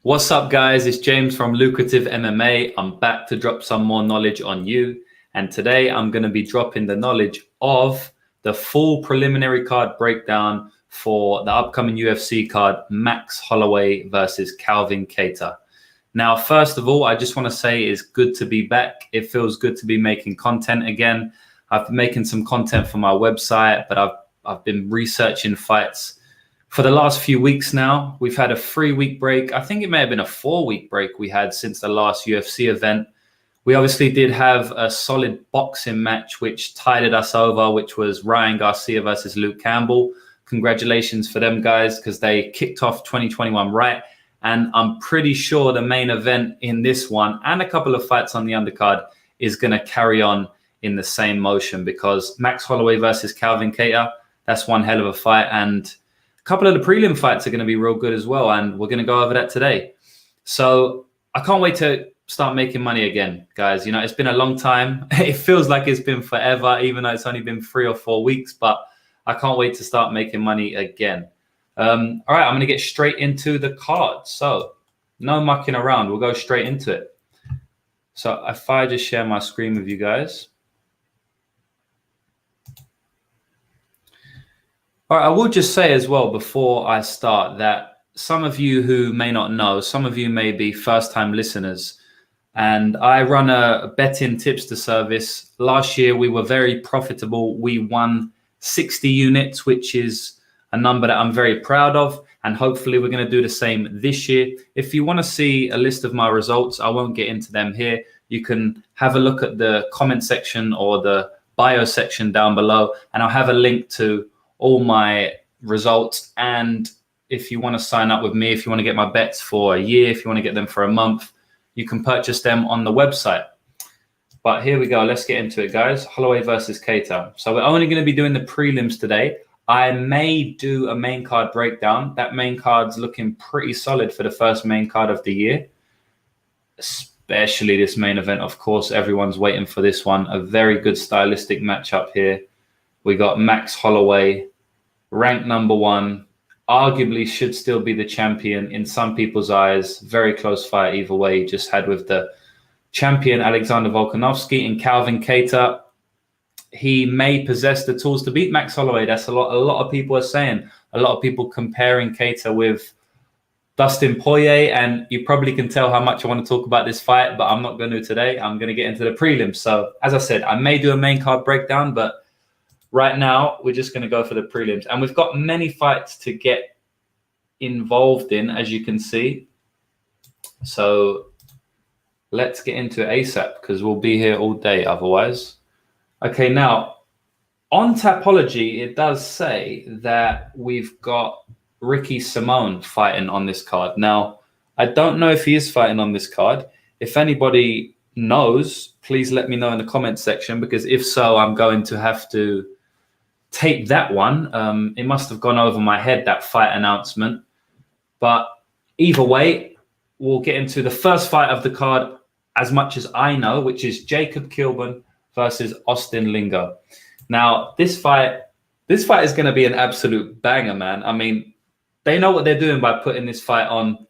What's up, guys? It's James from Lucrative MMA. I'm back to drop some more knowledge on you. And today I'm going to be dropping the knowledge of the full preliminary card breakdown for the upcoming UFC card, Max Holloway versus Calvin Kattar. Now, first of all, I just want to say it's good to be back. It feels good to be making content again. I've been making some content for my website, but I've been researching fights for the last few weeks now. We've had a 3-week break. I think it may have been a 4-week break we had since the last UFC event. We obviously did have a solid boxing match which tided us over, which was Ryan Garcia versus Luke Campbell. Congratulations for them guys, because they kicked off 2021 right. And I'm pretty sure the main event in this one and a couple of fights on the undercard is going to carry on in the same motion, because Max Holloway versus Calvin Kattar, that's one hell of a fight. And a couple of the prelim fights are going to be real good as well. And we're going to go over that today. So I can't wait to start making money again, guys. You know, it's been a long time. It feels like it's been forever, even though it's only been 3 or 4 weeks, but I can't wait to start making money again. All right, I'm going to get straight into the card. So no mucking around. We'll go straight into it. So if I just share my screen with you guys. All right, I will just say as well before I start that some of you who may not know, some of you may be first-time listeners, and I run a betting tipster service. Last year, we were very profitable. We won 60 units, which is a number that I'm very proud of, and hopefully we're going to do the same this year. If you want to see a list of my results, I won't get into them here. You can have a look at the comment section or the bio section down below, and I'll have a link to all my results. And if you want to sign up with me, if you want to get my bets for a year, if you want to get them for a month, you can purchase them on the website. But here we go. Let's get into it, guys. Holloway versus Kattar. So we're only going to be doing the prelims today. I may do a main card breakdown. That main card's looking pretty solid for the first main card of the year, especially this main event. Of course, everyone's waiting for this one. A very good stylistic matchup here. We got Max Holloway, ranked #1, arguably should still be the champion in some people's eyes. Very close fight either way. He just had with the champion Alexander Volkanovski. And Calvin Kattar, he may possess the tools to beat Max Holloway. That's a lot of people are saying. A lot of people comparing Kattar with Dustin Poirier, and you probably can tell how much I want to talk about this fight, but I'm not going to today. I'm going to get into the prelims. So as I said, I may do a main card breakdown, but right now we're just going to go for the prelims. And we've got many fights to get involved in, as you can see. So let's get into it ASAP, because we'll be here all day otherwise. Okay, now on Tapology, it does say that we've got Ricky Simone fighting on this card. Now, I don't know if he is fighting on this card. If anybody knows, please let me know in the comment section, because if so, I'm going to have to tape that one. It must have gone over my head, that fight announcement. But either way, we'll get into the first fight of the card as much as I know, which is Jacob Kilburn versus Austin Lingo. Now, this fight is going to be an absolute banger, man. I mean, they know what they're doing by putting this fight on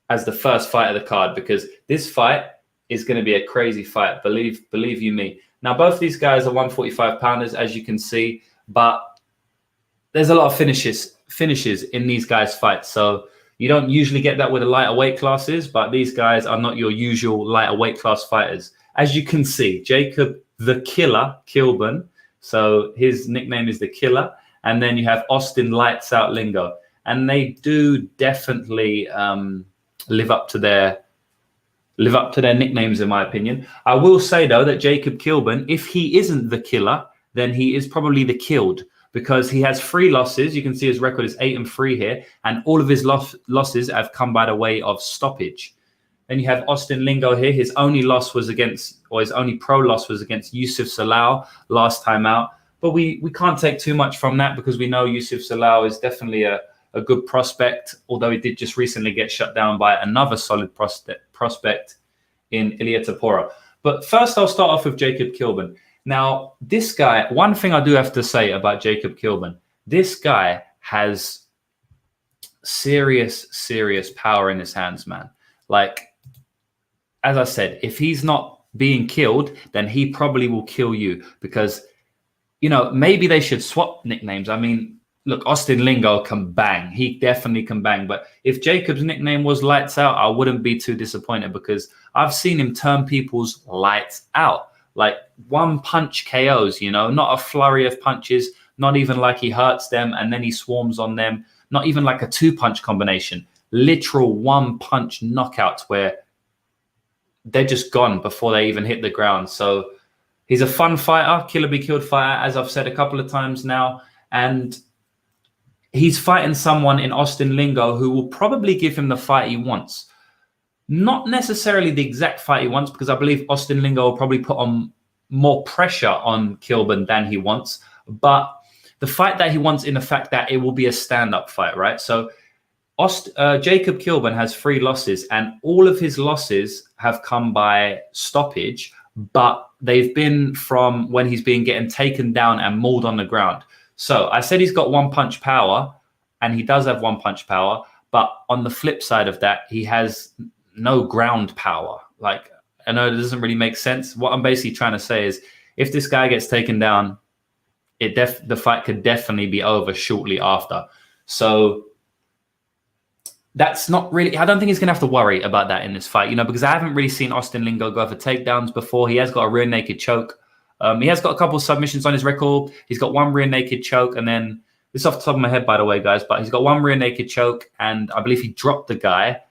as the first fight of the card, because this fight is going to be a crazy fight. Believe you me. Now, both these guys are 145-pounders, as you can see, but there's a lot of finishes in these guys' fights. So you don't usually get that with the lighter weight classes, but these guys are not your usual lighter weight class fighters. As you can see, Jacob the Killer Kilburn, so his nickname is the Killer, and then you have Austin Lights Out Lingo, and they do definitely live up to their nicknames, in my opinion. I will say though that Jacob Kilburn, if he isn't the Killer, then he is probably the Killed, because he has 3 losses. You can see his record is 8-3 here, and all of his losses have come by the way of stoppage. Then you have Austin Lingo here. His only loss was against, or his only pro loss was against Yusuf Salau last time out. But we can't take too much from that, because we know Yusuf Salau is definitely a good prospect, although he did just recently get shut down by another solid prospect in Ilia Topuria. But first, I'll start off with Jacob Kilburn. Now, this guy, one thing I do have to say about Jacob Kilburn, this guy has serious power in his hands, man. Like, as I said, if he's not being killed, then he probably will kill you because, maybe they should swap nicknames. I mean, look, Austin Lingo can bang. He definitely can bang. But if Jacob's nickname was Lights Out, I wouldn't be too disappointed because I've seen him turn people's lights out. Like one punch KOs, not a flurry of punches, not even like he hurts them and then he swarms on them, not even like a 2-punch combination, literal 1-punch knockouts where they're just gone before they even hit the ground. So he's a fun fighter, killer be killed fighter, as I've said a couple of times now. And he's fighting someone in Austin Lingo who will probably give him the fight he wants. Not necessarily the exact fight he wants, because I believe Austin Lingo will probably put on more pressure on Kilburn than he wants. But the fight that he wants in the fact that it will be a stand-up fight, right? So Jacob Kilburn has 3 losses, and all of his losses have come by stoppage, but they've been from when he's been getting taken down and mauled on the ground. So I said he's got 1-punch power, and he does have 1-punch power, but on the flip side of that, he has no ground power. Like, I know it doesn't really make sense. What I'm basically trying to say is if this guy gets taken down, the fight could definitely be over shortly after. So that's not really, I don't think he's going to have to worry about that in this fight, because I haven't really seen Austin Lingo go for takedowns before. He has got a rear naked choke. He has got a couple of submissions on his record. He's got 1 rear naked choke. And then, this is off the top of my head, by the way, guys, but he's got 1 rear naked choke. And I believe he dropped the guy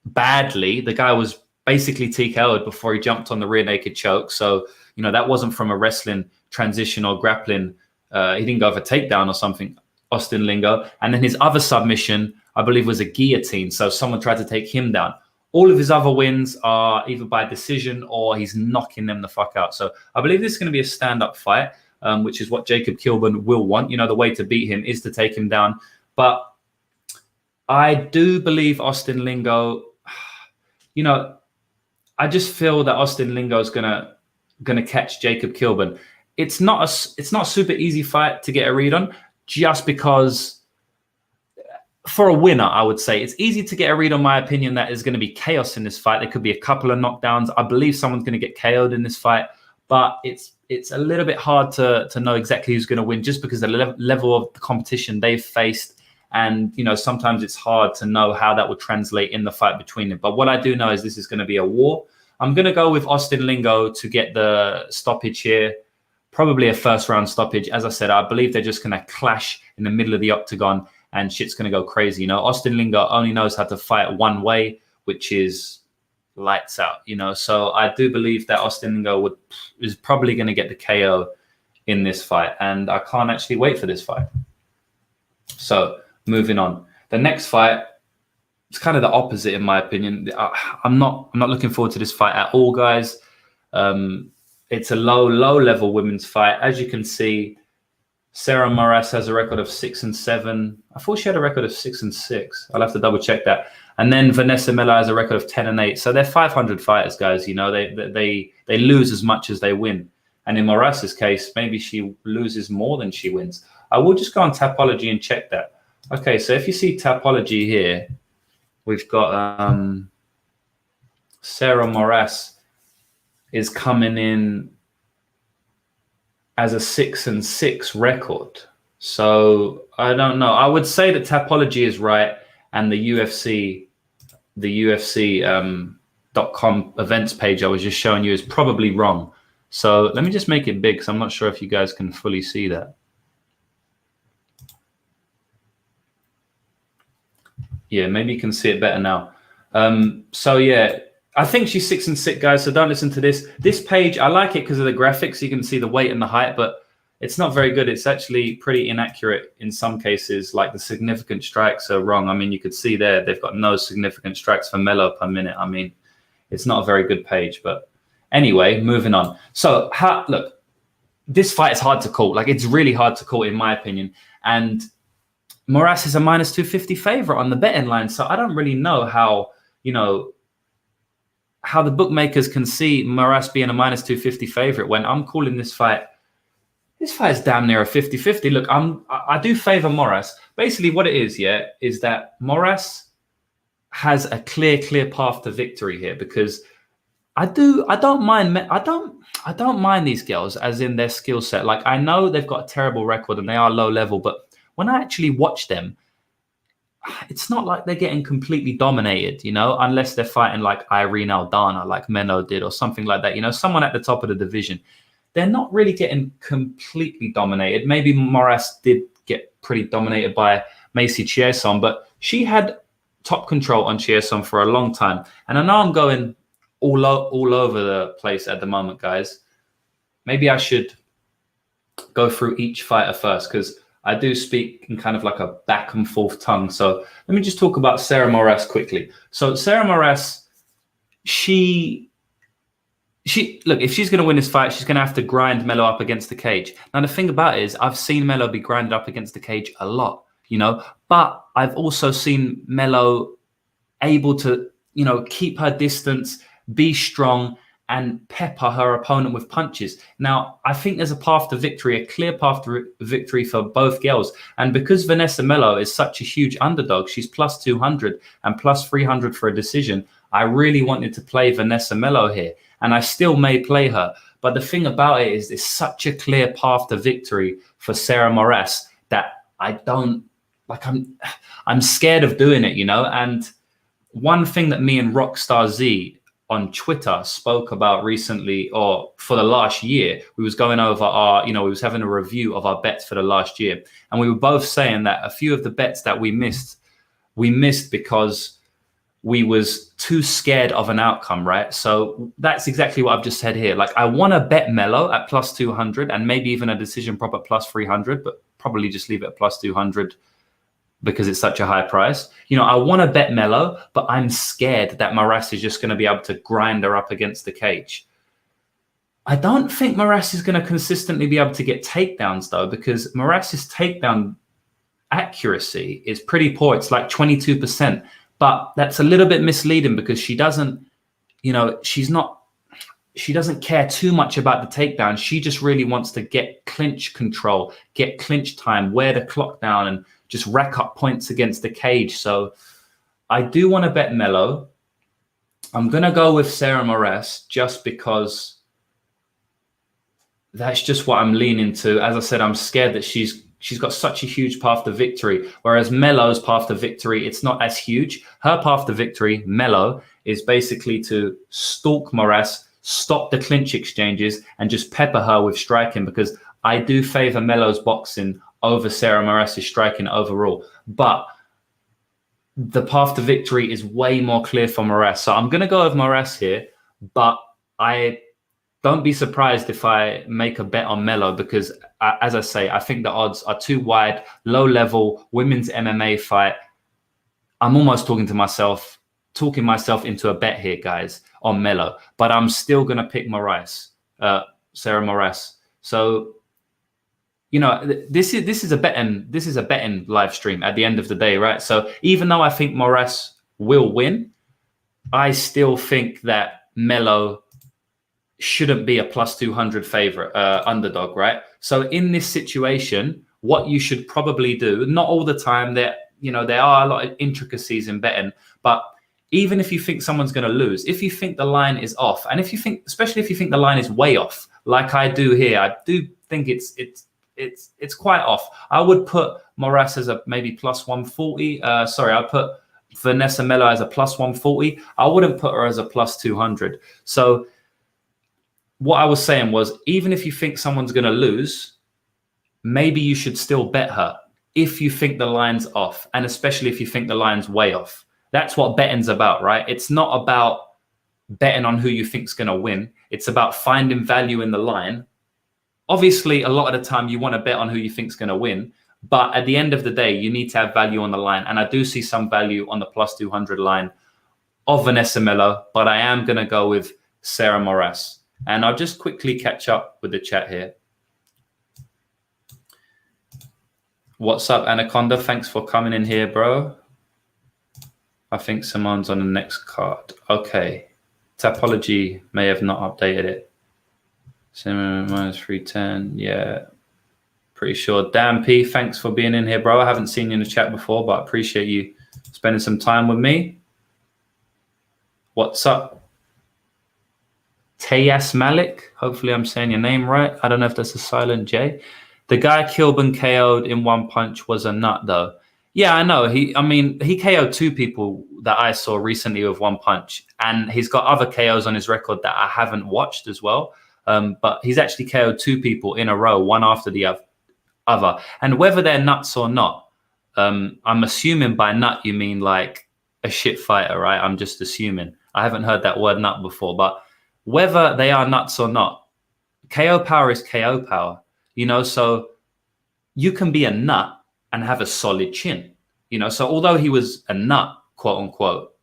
badly. The guy was basically TKO'd before he jumped on the rear naked choke. So, that wasn't from a wrestling transition or grappling. He didn't go for takedown or something, Austin Lingo. And then his other submission, I believe, was a guillotine. So someone tried to take him down. All of his other wins are either by decision or he's knocking them the fuck out. So I believe this is going to be a stand-up fight, which is what Jacob Kilburn will want. The way to beat him is to take him down. But I do believe Austin Lingo, I just feel that Austin Lingo is gonna catch Jacob Kilburn. It's not a super easy fight to get a read on, just because for a winner, I would say it's easy to get a read on my opinion that there's going to be chaos in this fight. There could be a couple of knockdowns. I believe someone's going to get KO'd in this fight, but it's a little bit hard to know exactly who's going to win just because of the level of the competition they've faced. And, sometimes it's hard to know how that would translate in the fight between them. But what I do know is this is going to be a war. I'm going to go with Austin Lingo to get the stoppage here. Probably a first-round stoppage. As I said, I believe they're just going to clash in the middle of the octagon and shit's going to go crazy. Austin Lingo only knows how to fight one way, which is lights out, So I do believe that Austin Lingo is probably going to get the KO in this fight. And I can't actually wait for this fight. So moving on. The next fight, it's kind of the opposite in my opinion. I'm not looking forward to this fight at all, guys. It's a low level women's fight. As you can see, Sarah Moras has a record of 6-7. I thought she had a record of 6-6. I'll have to double check that. And then Vanessa Melo has a record of 10-8. So they're 500 fighters, guys. They lose as much as they win. And in Moras's case, maybe she loses more than she wins. I will just go on Tapology and check that. Okay, so if you see Tapology here, we've got Sarah Moras is coming in as a 6-6 record. So I don't know. I would say that Tapology is right, and the UFC .com events page I was just showing you is probably wrong. So let me just make it big because I'm not sure if you guys can fully see that. Yeah, maybe you can see it better now. So yeah, I think she's 6-6, guys. So don't listen to this. This page, I like it because of the graphics. You can see the weight and the height, but it's not very good. It's actually pretty inaccurate in some cases. Like the significant strikes are wrong. I mean, you could see there, they've got no significant strikes for Melo per minute. I mean, it's not a very good page, but anyway, moving on. So look, this fight is hard to call. Like it's really hard to call in my opinion. And Moras is a -250 favorite on the betting line. So I don't really know how the bookmakers can see Moras being a -250 favorite when I'm calling this fight. This fight is damn near a 50-50. Look, I do favor Moras. Basically, what it is, yeah, is that Moras has a clear path to victory here, because I don't mind these girls as in their skill set. Like, I know they've got a terrible record and they are low level, but when I actually watch them, it's not like they're getting completely dominated, unless they're fighting like Irene Aldana, like Melo did, or something like that, someone at the top of the division. They're not really getting completely dominated. Maybe Moras did get pretty dominated by Macy Chiasson, but she had top control on Chiasson for a long time. And I know I'm going all over the place at the moment, guys. Maybe I should go through each fighter first, because I do speak in kind of like a back and forth tongue. So let me just talk about Sarah Moras quickly. So Sarah Moras, she look, if she's going to win this fight, she's going to have to grind Melo up against the cage. Now, the thing about it is, I've seen Melo be grinded up against the cage a lot, but I've also seen Melo able to, keep her distance, be strong, and pepper her opponent with punches. Now, I think there's a path to victory, a clear path to victory for both girls. And because Vanessa Melo is such a huge underdog, she's plus 200 and plus 300 for a decision. I really wanted to play Vanessa Melo here, and I still may play her. But the thing about it is, there's such a clear path to victory for Sarah Moras that I don't like. I'm scared of doing it, And one thing that me and Rockstar Z on Twitter spoke about recently, or for the last year, we was going over our, we was having a review of our bets for the last year, and we were both saying that a few of the bets that we missed because we was too scared of an outcome, right? So that's exactly what I've just said here. Like, I want to bet Melo at plus 200 and maybe even a decision prop at plus 300, but probably just leave it at plus 200 because it's such a high price. I want to bet Melo, but I'm scared that Moras is just going to be able to grind her up against the cage. I don't think Moras is going to consistently be able to get takedowns, though, because Moras's takedown accuracy is pretty poor. It's like 22%. But that's a little bit misleading, because she doesn't, she doesn't care too much about the takedown. She just really wants to get clinch control, get clinch time, wear the clock down, and just rack up points against the cage. So I do want to bet Melo. I'm going to go with Sarah Moras just because that's just what I'm leaning to. As I said, I'm scared that she's got such a huge path to victory, whereas Melo's path to victory, it's not as huge. Her path to victory, Melo, is basically to stalk Moras, stop the clinch exchanges, and just pepper her with striking, because I do favor Melo's boxing over Sarah Moras' striking overall. But the path to victory is way more clear for Moras. So I'm going to go with Moras here, but don't be surprised if I make a bet on Melo, because, as I say, I think the odds are too wide. Low level women's MMA fight. I'm almost talking myself into a bet here, guys, on Melo. But I'm still going to pick Sarah Moras. So, this is a betting live stream at the end of the day, right? So even though I think Moras will win, I still think that Melo shouldn't be a plus 200 favorite underdog, right? So in this situation, what you should probably do, not all the time, there are a lot of intricacies in betting, but even if you think someone's going to lose, if you think the line is off, and especially if you think the line is way off, like I do here, I do think it's quite off. I would put Moras as a maybe plus 140. I'd put Vanessa Melo as a plus 140. I wouldn't put her as a plus 200. So what I was saying was, even if you think someone's going to lose, maybe you should still bet her if you think the line's off, and especially if you think the line's way off. That's what betting's about, right? It's not about betting on who you think's going to win. It's about finding value in the line. Obviously, a lot of the time you want to bet on who you think's going to win, but at the end of the day, you need to have value on the line. And I do see some value on the plus 200 line of Vanessa Melo, but I am going to go with Sarah Moras. And I'll just quickly catch up with the chat here. What's up, Anaconda? Thanks for coming in here, bro. I think Simone's on the next card. Okay. Tapology may have not updated it. Simon minus 310. Yeah. Pretty sure. Dan P, thanks for being in here, bro. I haven't seen you in the chat before, but I appreciate you spending some time with me. What's up? Tayas Malik. Hopefully I'm saying your name right. I don't know if that's a silent J. The guy Kilburn KO'd in one punch was a nut, though. Yeah, I know. He KO'd 2 people that I saw recently with one punch, and he's got other KOs on his record that I haven't watched as well. But he's actually KO'd 2 people in a row, one after the other. And whether they're nuts or not, I'm assuming by nut you mean like a shit fighter, right? I'm just assuming. I haven't heard that word nut before, but whether they are nuts or not, KO power is KO power, you know, so you can be a nut and have a solid chin, you know, so although he was a nut, quote unquote,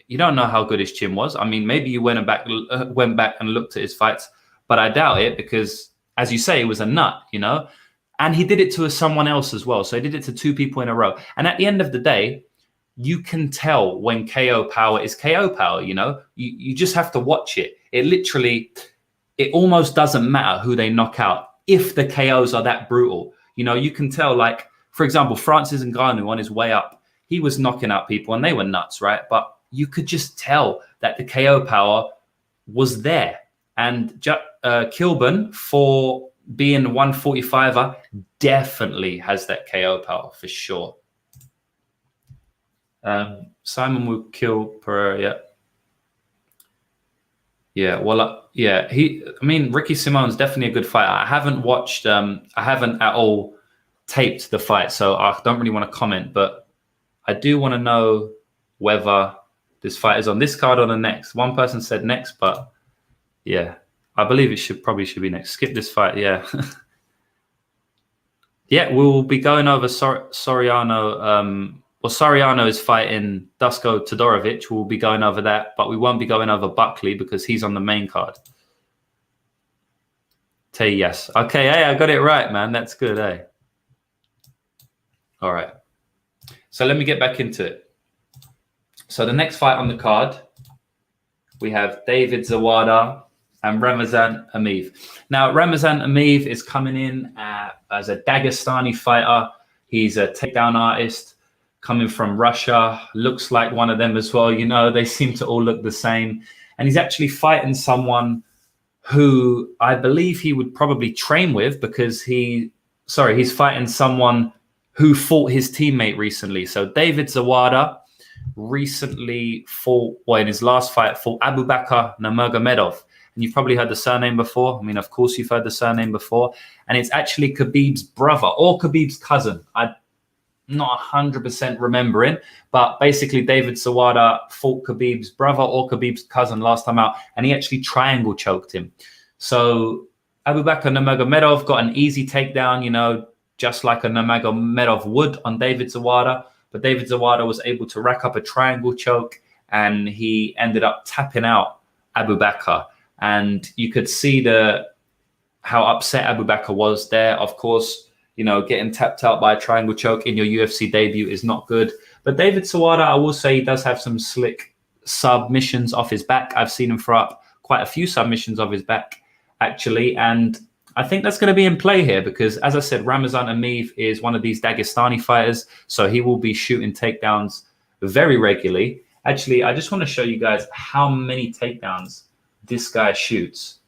you don't know how good his chin was. I mean, maybe you went back and looked at his fights, but I doubt it because, as you say, he was a nut, you know, and he did it to someone else as well. So he did it to 2 people in a row. And at the end of the day, you can tell when KO power is KO power, you know, you just have to watch it. It almost doesn't matter who they knock out if the KOs are that brutal. You know, you can tell, like, for example, Francis Ngannou on his way up, he was knocking out people and they were nuts, right? But you could just tell that the KO power was there. And Kilburn, for being 145er, definitely has that KO power for sure. Simon will kill Pereira, yeah. Yeah, well, yeah, Ricky Simone's definitely a good fighter. I haven't watched, I haven't at all taped the fight, so I don't really want to comment, but I do want to know whether this fight is on this card or the next. One person said next, but yeah, I believe it probably should be next. Skip this fight, yeah. Yeah, we'll be going over Soriano. Soriano is fighting Dusko Todorovic. We'll be going over that, but we won't be going over Buckley because he's on the main card. Yes. Okay, hey, I got it right, man. That's good, eh? All right. So let me get back into it. So the next fight on the card, we have David Zawada and Ramazan Emeev. Now, Ramazan Emeev is coming in as a Dagestani fighter. He's a takedown artist. Coming from Russia, looks like one of them as well. You know, they seem to all look the same. And he's actually fighting someone who I believe he would probably train with because he's fighting someone who fought his teammate recently. So David Zawada recently in his last fight, fought Abubakar Nurmagomedov. And you've probably heard the surname before. I mean, of course, you've heard the surname before. And it's actually Khabib's brother or Khabib's cousin. I'm not 100% remembering, but basically David Zawada fought Khabib's brother or Khabib's cousin last time out, and he actually triangle choked him. So Abubakar Nurmagomedov got an easy takedown, you know, just like a Nurmagomedov would on David Zawada, but David Zawada was able to rack up a triangle choke, and he ended up tapping out Abubakar. And you could see how upset Abubakar was there. Of course, you know, getting tapped out by a triangle choke in your UFC debut is not good. But David Zawada, I will say, he does have some slick submissions off his back. I've seen him throw up quite a few submissions off his back, actually. And I think that's going to be in play here because, as I said, Ramazan Emeev is one of these Dagestani fighters. So he will be shooting takedowns very regularly. Actually, I just want to show you guys how many takedowns this guy shoots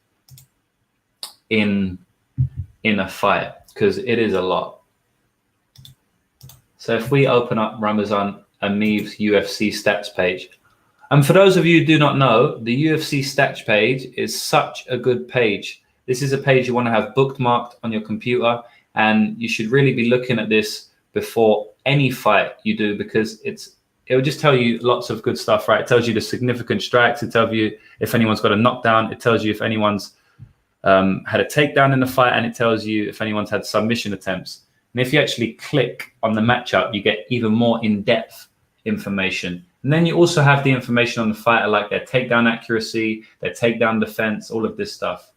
in a fight, because it is a lot. So if we open up Ramazan Emeev's UFC stats page, and for those of you who do not know, the UFC stats page is such a good page. This is a page you want to have bookmarked on your computer, and you should really be looking at this before any fight you do, because it will just tell you lots of good stuff, right? It tells you the significant strikes. It tells you if anyone's got a knockdown. It tells you if anyone's had a takedown in the fight, and it tells you if anyone's had submission attempts. And if you actually click on the matchup, you get even more in-depth information. And then you also have the information on the fighter, like their takedown accuracy, their takedown defense, all of this stuff.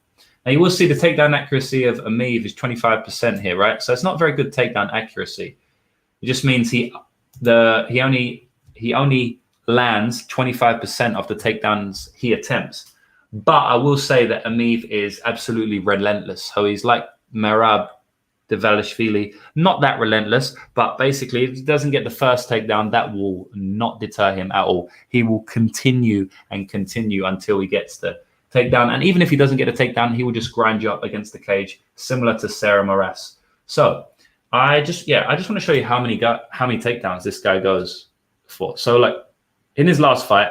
Now you will see the takedown accuracy of Emeev is 25% here, right? So it's not very good takedown accuracy. It just means he only lands 25% of the takedowns he attempts. But I will say that Emeev is absolutely relentless. So he's like Merab Dvalishvili. Not that relentless, but basically, if he doesn't get the first takedown, that will not deter him at all. He will continue and continue until he gets the takedown. And even if he doesn't get a takedown, he will just grind you up against the cage, similar to Sarah Moras. So I just want to show you how many takedowns this guy goes for. So like in his last fight,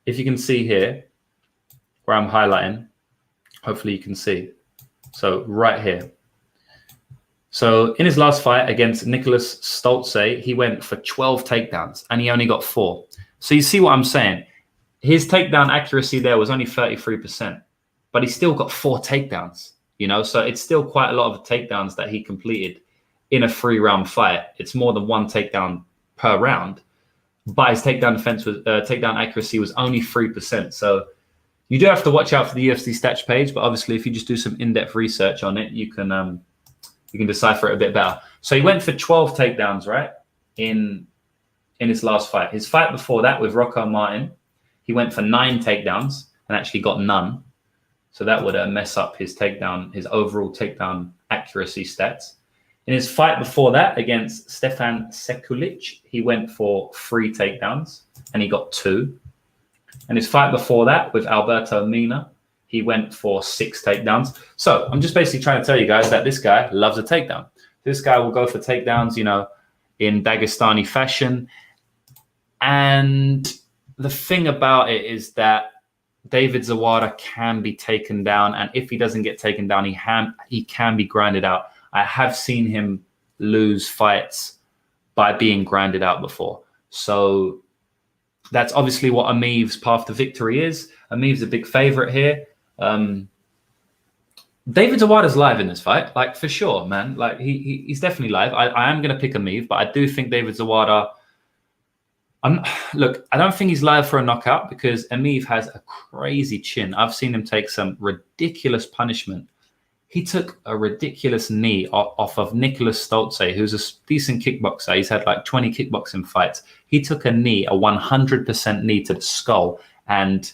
if you can see here where I'm highlighting, hopefully you can see. So right here. So in his last fight against Nicholas Stolze, he went for 12 takedowns and he only got 4. So you see what I'm saying? His takedown accuracy there was only 33%, but he still got 4 takedowns, you know? So it's still quite a lot of takedowns that he completed in a 3-round fight. It's more than 1 takedown per round, but his takedown accuracy was only 3%. So you do have to watch out for the UFC stats page, but obviously if you just do some in-depth research on it, you can decipher it a bit better. So he went for 12 takedowns, right? In his last fight. His fight before that with Rocco Martin, he went for 9 takedowns and actually got none. So that would mess up his overall takedown accuracy stats. In his fight before that against Stefan Sekulic, he went for 3 takedowns and he got 2. And his fight before that with Alberto Mina, he went for 6 takedowns. So I'm just basically trying to tell you guys that this guy loves a takedown. This guy will go for takedowns, you know, in Dagestani fashion. And the thing about it is that David Zawada can be taken down. And if he doesn't get taken down, he can be grinded out. I have seen him lose fights by being grinded out before. So that's obviously what Emeev's path to victory is. Emeev's a big favorite here. David Zawada's live in this fight, like for sure, man. Like he's definitely live. I am going to pick Emeev, but I do think David Zawada. Look, I don't think he's live for a knockout because Emeev has a crazy chin. I've seen him take some ridiculous punishment. He took a ridiculous knee off of Nicholas Stolze, who's a decent kickboxer. He's had like 20 kickboxing fights. He took a 100% knee to the skull, and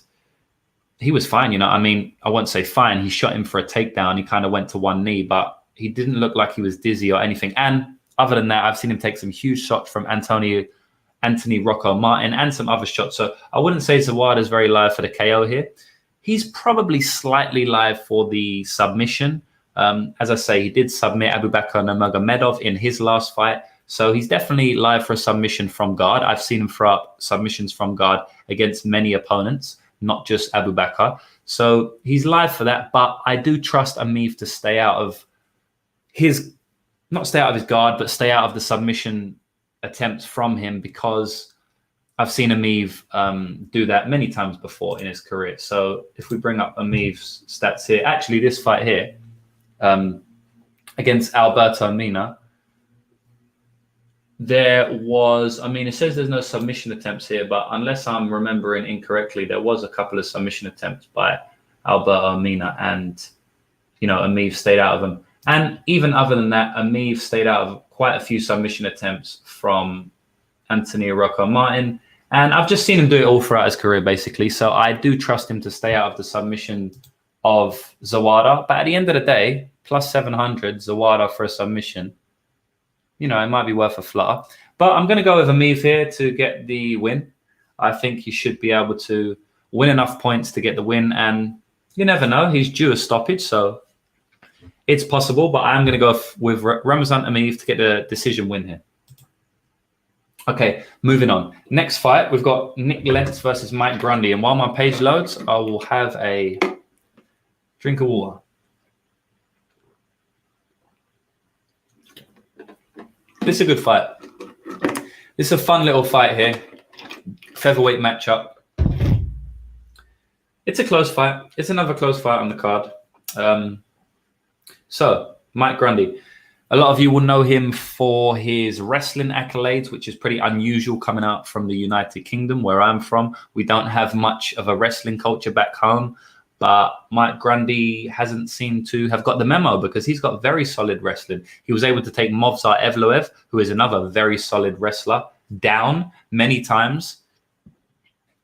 he was fine. You know, I mean, I won't say fine. He shot him for a takedown. He kind of went to one knee, but he didn't look like he was dizzy or anything. And other than that, I've seen him take some huge shots from Anthony Rocco Martin and some other shots. So I wouldn't say Zawada's very live for the KO here. He's probably slightly live for the submission. As I say, he did submit Abubakar Nurmagomedov in his last fight. So he's definitely live for a submission from guard. I've seen him throw up submissions from guard against many opponents, not just Abubakar. So he's live for that. But I do trust Emeev to stay out of not stay out of his guard, but stay out of the submission attempts from him, because I've seen Emeev do that many times before in his career. So if we bring up Emeev's stats here, actually this fight here against Alberto Mina, there was, I mean, it says there's no submission attempts here, but unless I'm remembering incorrectly, there was a couple of submission attempts by Alberto Mina, and, you know, Emeev stayed out of them. And even other than that, Emeev stayed out of quite a few submission attempts from Anthony Rocco Martin. And I've just seen him do it all throughout his career, basically. So I do trust him to stay out of the submission of Zawada. But at the end of the day, plus 700, Zawada for a submission, you know, it might be worth a flutter. But I'm going to go with Emeev here to get the win. I think he should be able to win enough points to get the win. And you never know, he's due a stoppage, so it's possible. But I'm going to go with Ramazan Emeev to get the decision win here. Okay, moving on. Next fight, we've got Nick Lentz versus Mike Grundy. And while my page loads, I will have a drink of water. This is a good fight. This is a fun little fight here. Featherweight matchup. It's a close fight. It's another close fight on the card. So, Mike Grundy. A lot of you will know him for his wrestling accolades, which is pretty unusual coming out from the United Kingdom, where I'm from. We don't have much of a wrestling culture back home. But Mike Grundy hasn't seemed to have got the memo, because he's got very solid wrestling. He was able to take Movsar Evloev, who is another very solid wrestler, down many times.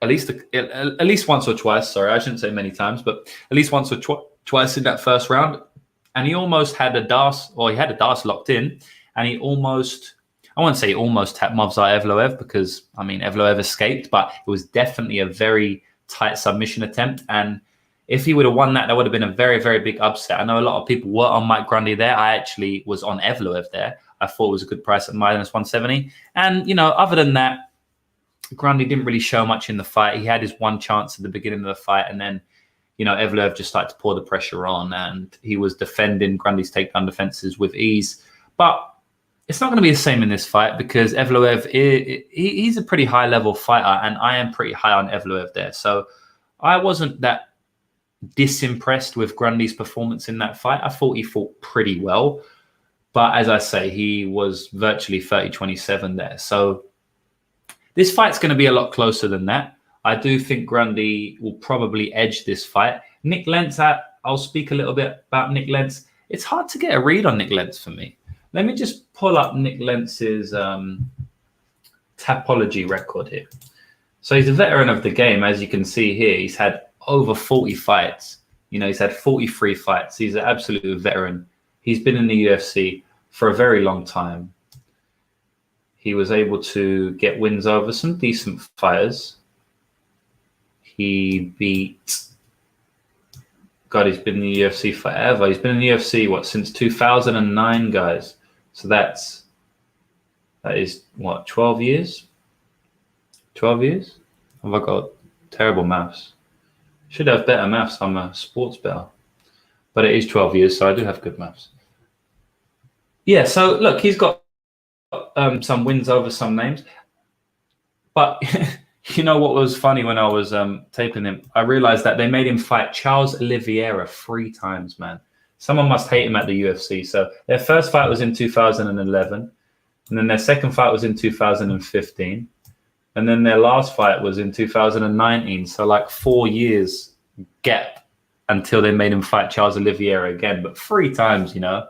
At least once or twice. Sorry, I shouldn't say many times, but at least once or twice in that first round. and he almost had a DAS, or he had a DAS locked in, and he almost, I won't say almost tapped Movsar Evloev, because, I mean, Evloev escaped, but it was definitely a very tight submission attempt. And if he would have won that, that would have been a very, very big upset. I know a lot of people were on Mike Grundy there. I actually was on Evloev there. I thought it was a good price at -170. And, you know, other than that, Grundy didn't really show much in the fight. He had his one chance at the beginning of the fight, and then, you know, Evloev just started to pour the pressure on, and he was defending Grundy's takedown defenses with ease. But it's not going to be the same in this fight, because Evloev, he's a pretty high-level fighter, and I am pretty high on Evloev there. So I wasn't that disimpressed with Grundy's performance in that fight. I thought he fought pretty well. But as I say, he was virtually 30-27 there. So this fight's going to be a lot closer than that. I do think Grundy will probably edge this fight. Nick Lentz, I'll speak a little bit about Nick Lentz. It's hard to get a read on Nick Lentz for me. Let me just pull up Nick Lentz's Tapology record here. So he's a veteran of the game. As you can see here, he's had over 40 fights. You know, he's had 43 fights. He's an absolute veteran. He's been in the UFC for a very long time. He was able to get wins over some decent fighters. He beat... God, he's been in the UFC forever. He's been in the UFC, since 2009, guys. So that is, 12 years? 12 years? Have I got terrible maths? Should have better maths. I'm a sports better. But it is 12 years, so I do have good maths. Yeah, so look, he's got some wins over some names. But you know what was funny when I was taping him? I realized that they made him fight Charles Oliveira 3 times, man. Someone must hate him at the UFC. So their first fight was in 2011. And then their second fight was in 2015. And then their last fight was in 2019. So like 4 years gap until they made him fight Charles Oliveira again. But 3 times, you know.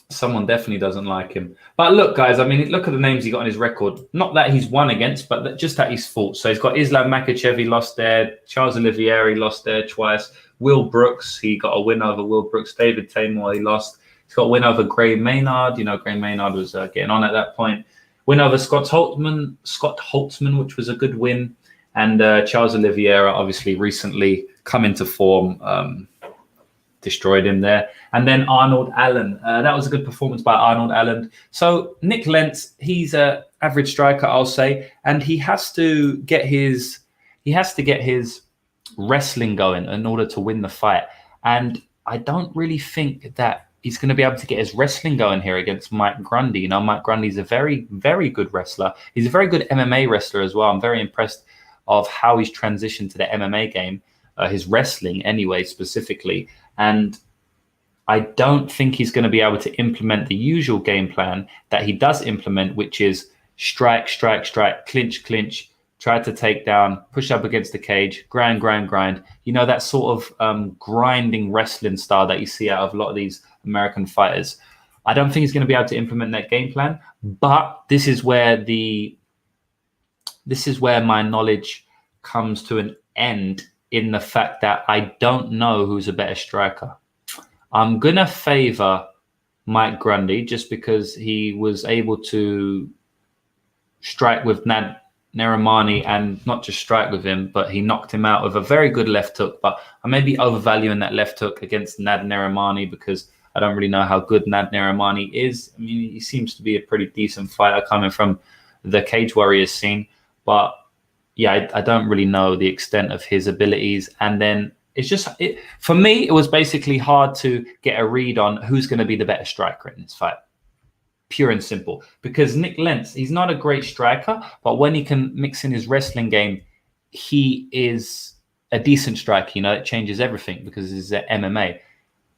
Someone definitely doesn't like him. But look, guys, I mean, look at the names he got on his record. Not that he's won against, but just that he's fought. So he's got Islam Makhachev, he lost there. Charles Oliveira, he lost there twice. Will Brooks, he got a win over Will Brooks. David Tamor, he lost. He's got a win over Gray Maynard. You know, Gray Maynard was getting on at that point. Win over Scott Holtzman, which was a good win. And Charles Oliveira, obviously, recently come into form. Destroyed him there. And then Arnold Allen. That was a good performance by Arnold Allen. So Nick Lentz, he's an average striker, I'll say, and he has to get his wrestling going in order to win the fight. And I don't really think that he's going to be able to get his wrestling going here against Mike Grundy. You know, Mike Grundy's a very, very good wrestler. He's a very good MMA wrestler as well. I'm very impressed of how he's transitioned to the MMA game, his wrestling anyway, specifically. And I don't think he's going to be able to implement the usual game plan that he does implement, which is strike, strike, strike, clinch, clinch, try to take down, push up against the cage, grind, grind, grind. You know, that sort of grinding wrestling style that you see out of a lot of these American fighters. I don't think he's going to be able to implement that game plan. But this is where my knowledge comes to an end, in the fact that I don't know who's a better striker. I'm going to favor Mike Grundy just because he was able to strike with Nad Narimani, and not just strike with him, but he knocked him out with a very good left hook. But I may be overvaluing that left hook against Nad Narimani because I don't really know how good Nad Narimani is. I mean, he seems to be a pretty decent fighter coming from the Cage Warriors scene. But yeah, I don't really know the extent of his abilities. And then it's just, for me, it was basically hard to get a read on who's going to be the better striker in this fight. Pure and simple. Because Nick Lentz, he's not a great striker, but when he can mix in his wrestling game, he is a decent striker. You know, it changes everything because it's MMA.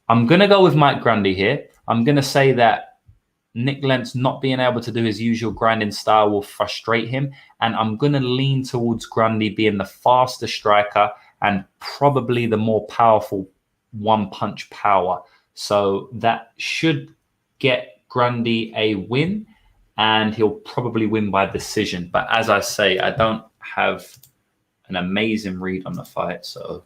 I'm going to go with Mike Grundy here. I'm going to say that Nick Lentz not being able to do his usual grinding style will frustrate him. And I'm going to lean towards Grundy being the faster striker and probably the more powerful one-punch power. So that should get Grundy a win, and he'll probably win by decision. But as I say, I don't have an amazing read on the fight. So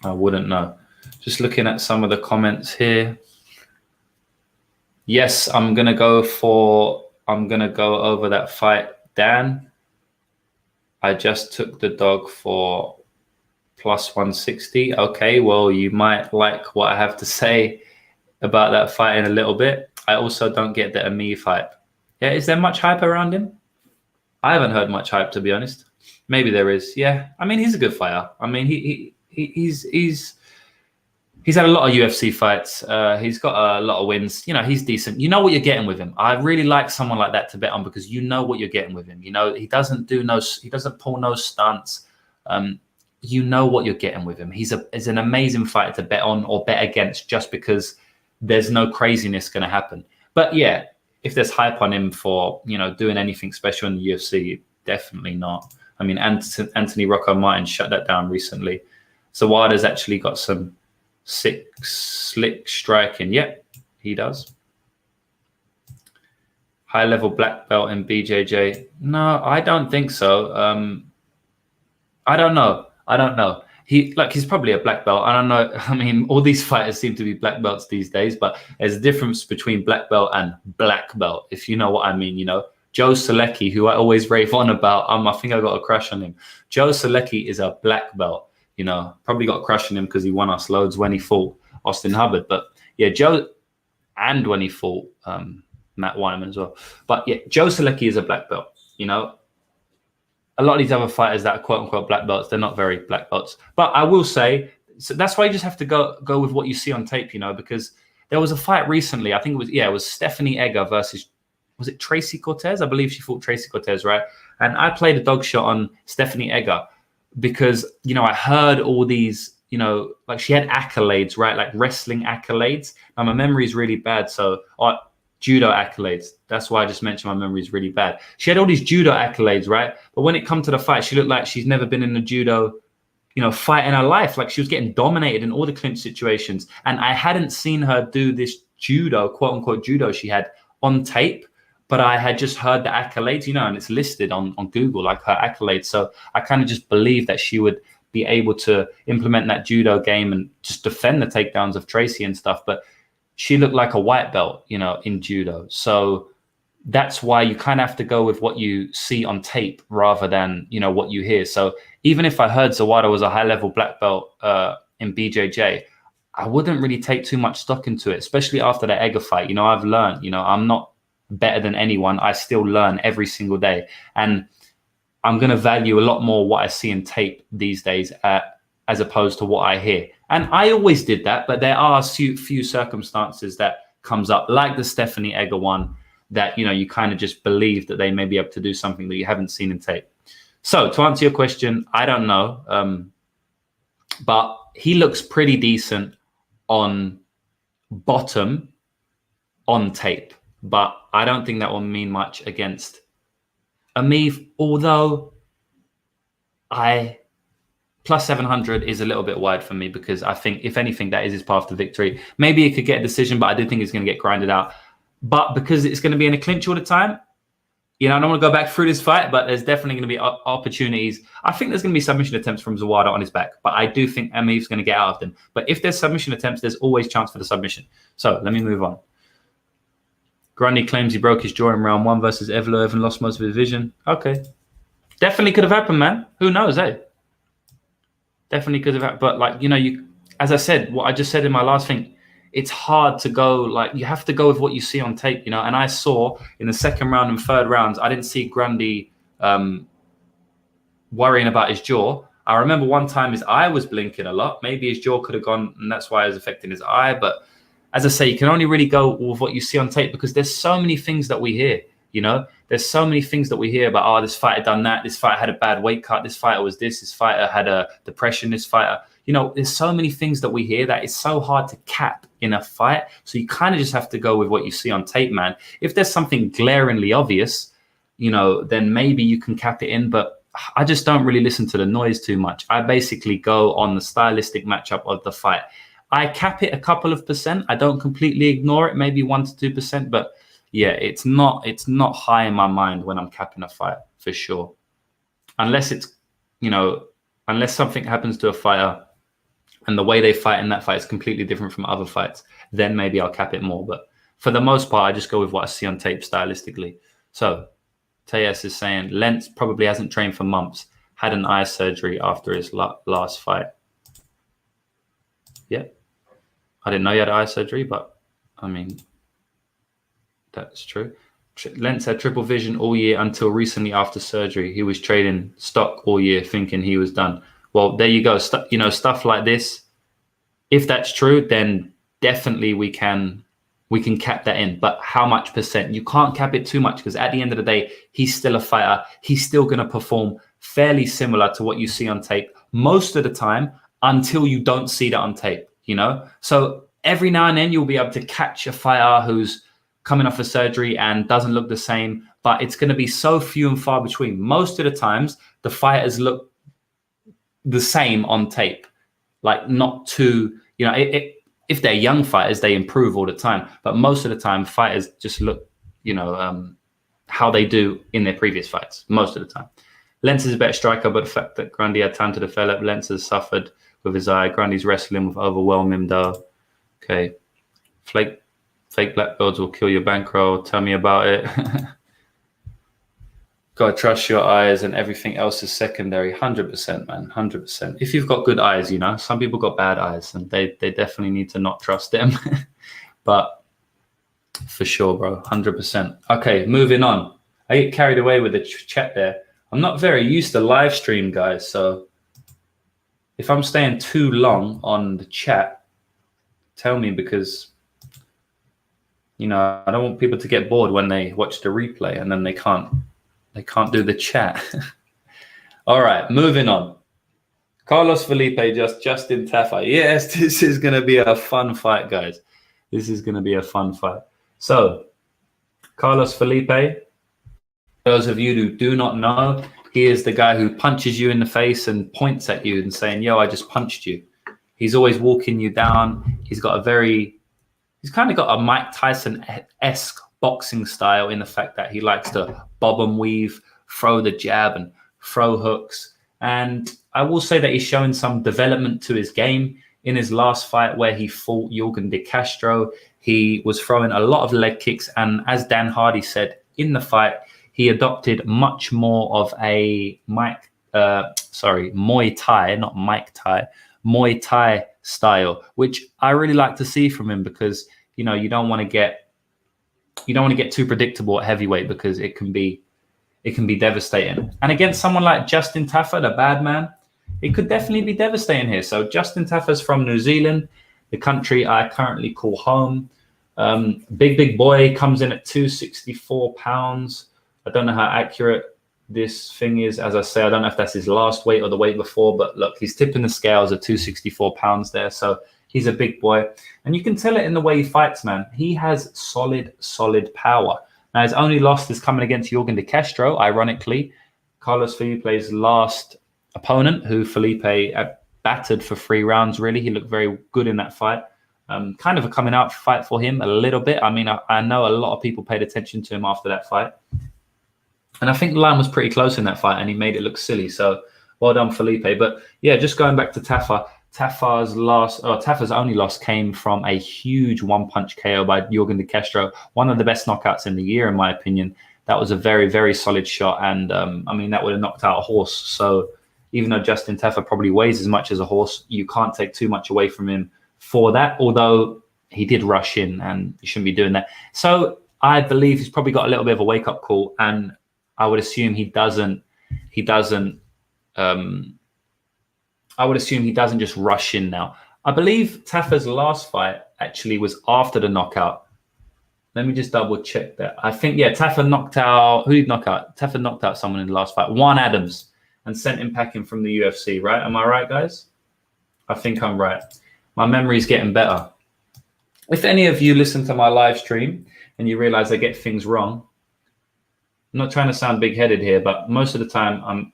I wouldn't know. Just looking at some of the comments here. Yes, I'm gonna go over that fight, Dan. I just took the dog for plus 160. Okay, well, you might like what I have to say about that fight in a little bit. I also don't get the Emeev hype. Yeah, is there much hype around him? I haven't heard much hype, to be honest. Maybe there is. Yeah, I mean, he's a good fighter. I mean, he's had a lot of UFC fights. He's got a lot of wins. You know, he's decent. You know what you're getting with him. I really like someone like that to bet on because you know what you're getting with him. You know, he doesn't pull no stunts. You know what you're getting with him. He's an amazing fighter to bet on or bet against just because there's no craziness going to happen. But yeah, if there's hype on him for, you know, doing anything special in the UFC, definitely not. I mean, Anthony Rocco Martin shut that down recently. Zawada's actually got some slick striking. Yep, he does. High level black belt in BJJ. No, I don't think so. I don't know. He's probably a black belt. I don't know. I mean, all these fighters seem to be black belts these days, but there's a difference between black belt and black belt, if you know what I mean. You know, Joe Selecki, who I always rave on about, I think I got a crush on him. Joe Selecki is a black belt. You know, probably got a crush on him because he won us loads when he fought Austin Hubbard. But yeah, Joe, and when he fought Matt Wyman as well. But yeah, Joe Selecki is a black belt. You know, a lot of these other fighters that are quote unquote black belts, they're not very black belts. But I will say, so that's why you just have to go with what you see on tape, you know, because there was a fight recently. I think it was Stephanie Egger versus, was it Tracy Cortez? I believe she fought Tracy Cortez, right? And I played a dog shot on Stephanie Egger because, you know, I heard all these, you know, like she had accolades, right? Like wrestling accolades. Now my memory is really bad. So judo accolades. That's why I just mentioned my memory is really bad. She had all these judo accolades, right? But when it come to the fight, she looked like she's never been in a judo, you know, fight in her life. Like she was getting dominated in all the clinch situations. And I hadn't seen her do this judo, quote unquote judo she had on tape, but I had just heard the accolades, you know, and it's listed on Google, like her accolades. So I kind of just believed that she would be able to implement that judo game and just defend the takedowns of Tracy and stuff. But she looked like a white belt, you know, in judo. So that's why you kind of have to go with what you see on tape rather than, you know, what you hear. So even if I heard Zawada was a high-level black belt in BJJ, I wouldn't really take too much stock into it, especially after the Egger fight. You know, I've learned, you know, I'm not better than anyone. I still learn every single day. And I'm going to value a lot more what I see in tape these days as opposed to what I hear. And I always did that, but there are a few circumstances that comes up, like the Stephanie Egger one, that, you know, you kind of just believe that they may be able to do something that you haven't seen in tape. So to answer your question, I don't know. But he looks pretty decent on bottom on tape. But I don't think that will mean much against Emeev, although plus 700 is a little bit wide for me because I think, if anything, that is his path to victory. Maybe he could get a decision, but I do think he's going to get grinded out. But because it's going to be in a clinch all the time, you know, I don't want to go back through this fight, but there's definitely going to be opportunities. I think there's going to be submission attempts from Zawada on his back, but I do think Emeev's going to get out of them. But if there's submission attempts, there's always chance for the submission. So let me move on. Grundy claims he broke his jaw in round 1 versus Evloev and lost most of his vision. Okay. Definitely could have happened, man. Who knows, eh? Definitely could have happened. But, like, you know, as I said, what I just said in my last thing, it's hard to go, like, you have to go with what you see on tape, you know. And I saw in the second round and third rounds, I didn't see Grundy worrying about his jaw. I remember one time his eye was blinking a lot. Maybe his jaw could have gone, and that's why it was affecting his eye. But as I say, you can only really go with what you see on tape because there's so many things that we hear, you know. There's so many things that we hear about, oh, this fighter done that, this fighter had a bad weight cut, this fighter was this fighter had a depression, this fighter, you know, there's so many things that we hear that it's so hard to cap in a fight. So you kind of just have to go with what you see on tape, man. If there's something glaringly obvious, you know, then maybe you can cap it in, but I just don't really listen to the noise too much. I basically go on the stylistic matchup of the fight. I cap it a couple of percent. I don't completely ignore it, maybe 1 to 2%, but yeah, it's not high in my mind when I'm capping a fight, for sure. Unless it's, you know, unless something happens to a fighter and the way they fight in that fight is completely different from other fights, then maybe I'll cap it more. But for the most part, I just go with what I see on tape stylistically. So Tayes is saying Lentz probably hasn't trained for months, had an eye surgery after his last fight. Yeah. I didn't know he had eye surgery, but I mean, that's true. Lentz had triple vision all year until recently after surgery. He was trading stock all year thinking he was done. Well, there you go. Stuff like this. If that's true, then definitely we can cap that in. But how much percent? You can't cap it too much because at the end of the day, he's still a fighter. He's still going to perform fairly similar to what you see on tape most of the time until you don't see that on tape, So every now and then you'll be able to catch a fighter who's coming off a surgery and doesn't look the same, but it's going to be so few and far between. Most of the times, the fighters look the same on tape, like not too, if they're young fighters, they improve all the time. But most of the time, fighters just look, how they do in their previous fights, most of the time. Lentz is a better striker, but the fact that Grundy had time to develop, Lentz has suffered with his eye. Grundy's wrestling with overwhelm him, though. Okay. Fake black belts will kill your bankroll. Tell me about it. Gotta trust your eyes and everything else is secondary. 100%, man. 100%. If you've got good eyes, some people got bad eyes and they definitely need to not trust them. But for sure, bro. 100%. Okay, moving on. I get carried away with the chat there. I'm not very used to live stream, guys. So if I'm staying too long on the chat, tell me because, I don't want people to get bored when they watch the replay and then they can't do the chat. All right, moving on. Carlos Felipe, Justin Tafa. Yes, this is going to be a fun fight, guys. This is going to be a fun fight. So, Carlos Felipe, those of you who do not know, he is the guy who punches you in the face and points at you and saying, yo, I just punched you. He's always walking you down. He's kind of got a Mike Tyson-esque boxing style in the fact that he likes to bob and weave, throw the jab and throw hooks. And I will say that he's showing some development to his game. In his last fight where he fought Yorgan De Castro, he was throwing a lot of leg kicks. And as Dan Hardy said in the fight, he adopted much more of a Muay Thai, not Mike Thai, Muay Thai style, which I really like to see from him because, you don't want to get too predictable at heavyweight because it can be devastating. And against someone like Justin Tafa, the bad man, it could definitely be devastating here. So Justin Tafa's from New Zealand, the country I currently call home. Big boy, comes in at 264 pounds. I don't know how accurate this thing is. As I say, I don't know if that's his last weight or the weight before, but look, he's tipping the scales at 264 pounds there. So he's a big boy. And you can tell it in the way he fights, man. He has solid power. Now, his only loss is coming against Yorgan De Castro, ironically. Carlos Felipe's last opponent, who Felipe battered for 3 rounds, really. He looked very good in that fight. Kind of a coming out fight for him a little bit. I mean, I know a lot of people paid attention to him after that fight. And I think the line was pretty close in that fight, and he made it look silly. So well done, Felipe. But yeah, just going back to Tafa. Tafa's only loss came from a huge one-punch KO by Yorgan De Castro, one of the best knockouts in the year, in my opinion. That was a very, very solid shot, and that would have knocked out a horse. So even though Justin Tafa probably weighs as much as a horse, you can't take too much away from him for that, although he did rush in, and you shouldn't be doing that. So I believe he's probably got a little bit of a wake-up call, and I would assume he doesn't just rush in now. I believe Tafa's last fight actually was after the knockout. Let me just double check that. I think, Tafa knocked out, who did he knock out? Tafa knocked out someone in the last fight, Juan Adams, and sent him packing from the UFC, right? Am I right, guys? I think I'm right. My memory's getting better. If any of you listen to my live stream and you realize I get things wrong, I'm not trying to sound big-headed here, but most of the time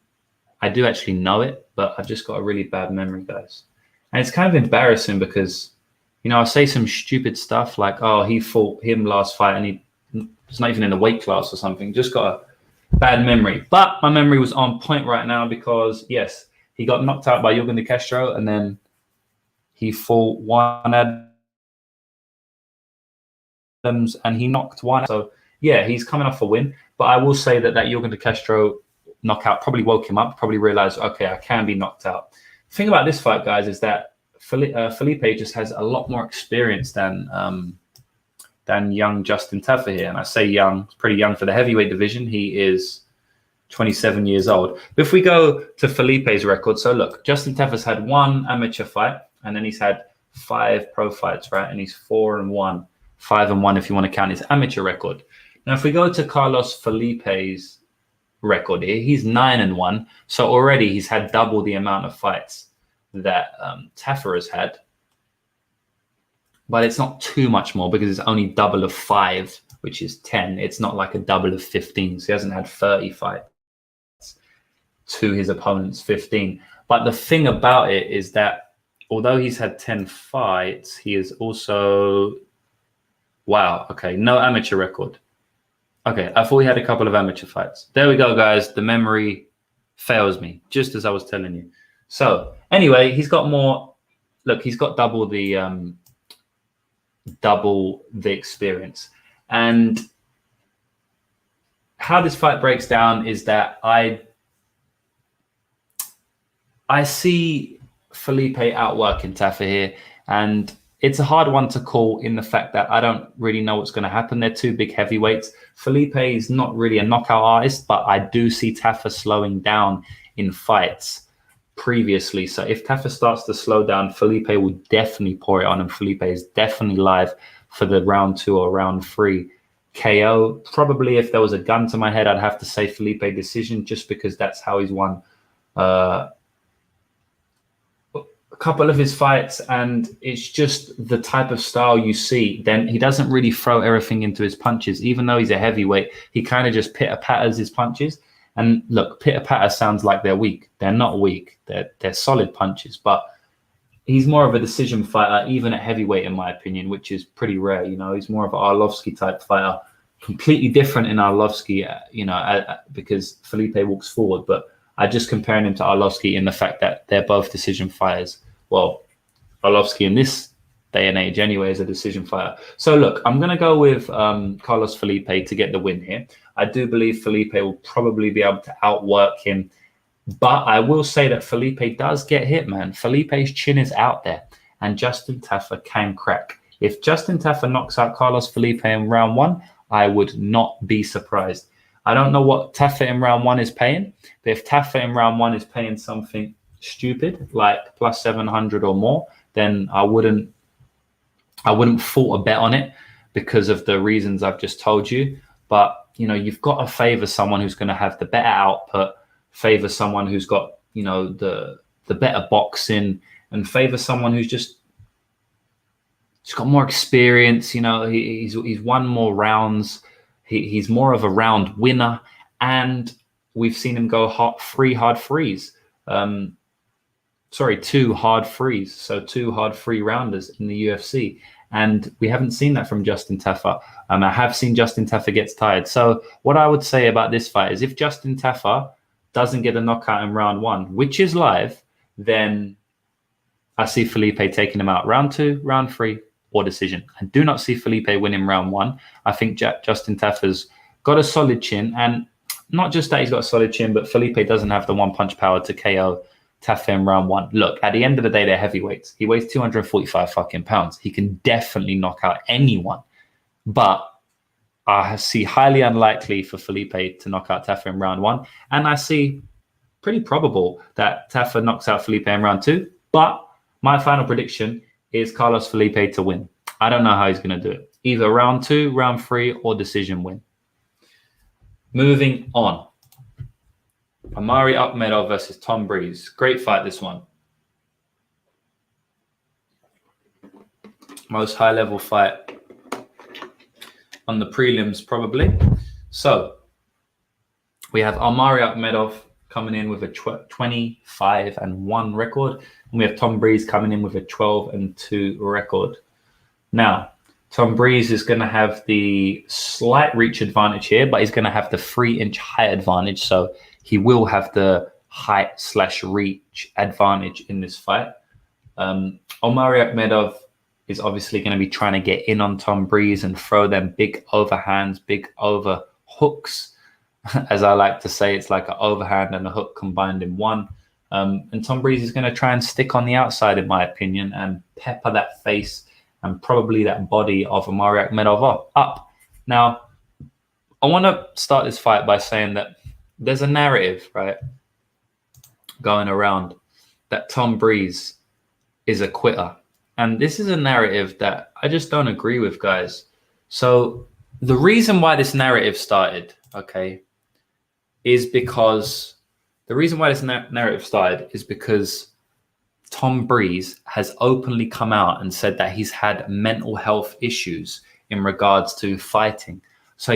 I do actually know it, but I've just got a really bad memory, guys. And it's kind of embarrassing because, I say some stupid stuff like, oh, he fought him last fight and he's not even in the weight class or something. Just got a bad memory. But my memory was on point right now because, yes, he got knocked out by Yorgan De Castro, and then He fought one Adams and he knocked one. So yeah, he's coming off a win. But I will say that Jorgen De Castro knockout probably woke him up, probably realized, okay, I can be knocked out. The thing about this fight, guys, is that Felipe just has a lot more experience than young Justin Tafa here. And I say young, pretty young for the heavyweight division. He is 27 years old. But if we go to Felipe's record, so look, Justin Tafa's had one amateur fight, and then he's had 5 pro fights, right? And he's 4-1, 5-1 if you want to count his amateur record. Now, if we go to Carlos Felipe's record here, he's 9-1. So already he's had double the amount of fights that Tafa has had. But it's not too much more because it's only double of 5, which is 10. It's not like a double of 15. So he hasn't had 30 fights to his opponent's 15. But the thing about it is that although he's had 10 fights, he is also... Wow, okay, no amateur record. Okay, I thought he had a couple of amateur fights. There we go, guys. The memory fails me, just as I was telling you. So anyway, he's got more... Look, he's got double the experience. And how this fight breaks down is that I see Felipe outworking Tafa here, and it's a hard one to call in the fact that I don't really know what's going to happen. They're two big heavyweights. Felipe is not really a knockout artist, but I do see Tafa slowing down in fights previously. So if Tafa starts to slow down, Felipe will definitely pour it on, and Felipe is definitely live for the round 2 or round 3 KO. Probably if there was a gun to my head, I'd have to say Felipe decision, just because that's how he's won a couple of his fights, and it's just the type of style you see. Then he doesn't really throw everything into his punches. Even though he's a heavyweight, he kind of just pitter-patters his punches. And look, pitter-patter sounds like they're weak. They're not weak. They're solid punches. But he's more of a decision fighter, even at heavyweight, in my opinion, which is pretty rare. You know, he's more of an Arlovsky type fighter. Completely different in Arlovsky, because Felipe walks forward. But I'm just comparing him to Arlovsky in the fact that they're both decision fighters. Well, Arlovsky in this day and age anyway is a decision fighter. So look, I'm going to go with Carlos Felipe to get the win here. I do believe Felipe will probably be able to outwork him. But I will say that Felipe does get hit, man. Felipe's chin is out there, and Justin Tafa can crack. If Justin Tafa knocks out Carlos Felipe in round 1, I would not be surprised. I don't know what Tafa in round 1 is paying, but if Tafa in round 1 is paying something stupid like plus 700 or more, then I wouldn't fault a bet on it because of the reasons I've just told you. But you know, you've got to favor someone who's going to have the better output, favor someone who's got, you know, the better boxing, and favor someone who's just got more experience. You know, he's won more rounds. He's more of a round winner, and we've seen him go 2 hard frees. So 2 hard free rounders in the UFC. And we haven't seen that from Justin Tafa. I have seen Justin Tafa gets tired. So what I would say about this fight is if Justin Tafa doesn't get a knockout in round 1, which is live, then I see Felipe taking him out round 2, round 3, or decision. I do not see Felipe winning round 1. I think Justin Tafa's got a solid chin, and not just that he's got a solid chin, but Felipe doesn't have the one-punch power to KO Tafa in round 1. Look, at the end of the day, they're heavyweights. He weighs 245 fucking pounds. He can definitely knock out anyone. But I see highly unlikely for Felipe to knock out Tafa in round 1. And I see pretty probable that Tafa knocks out Felipe in round 2. But my final prediction is Carlos Felipe to win. I don't know how he's going to do it. Either round 2, round 3, or decision win. Moving on. Omari Akhmedov versus Tom Breese. Great fight, this one. Most high-level fight on the prelims, probably. So, we have Omari Akhmedov coming in with a 25-1 record. And we have Tom Breese coming in with a 12-2 record. Now, Tom Breese is going to have the slight reach advantage here, but he's going to have the 3-inch height advantage. So he will have the height/reach advantage in this fight. Omari Akhmedov is obviously going to be trying to get in on Tom Breese and throw them big overhands, big over hooks. As I like to say, it's like an overhand and a hook combined in one. And Tom Breese is going to try and stick on the outside, in my opinion, and pepper that face and probably that body of Omari Akhmedov up. Now, I want to start this fight by saying that there's a narrative, right, going around that Tom Breese is a quitter. And this is a narrative that I just don't agree with, guys. So the reason why this narrative started, okay, is because Tom Breese has openly come out and said that he's had mental health issues in regards to fighting. So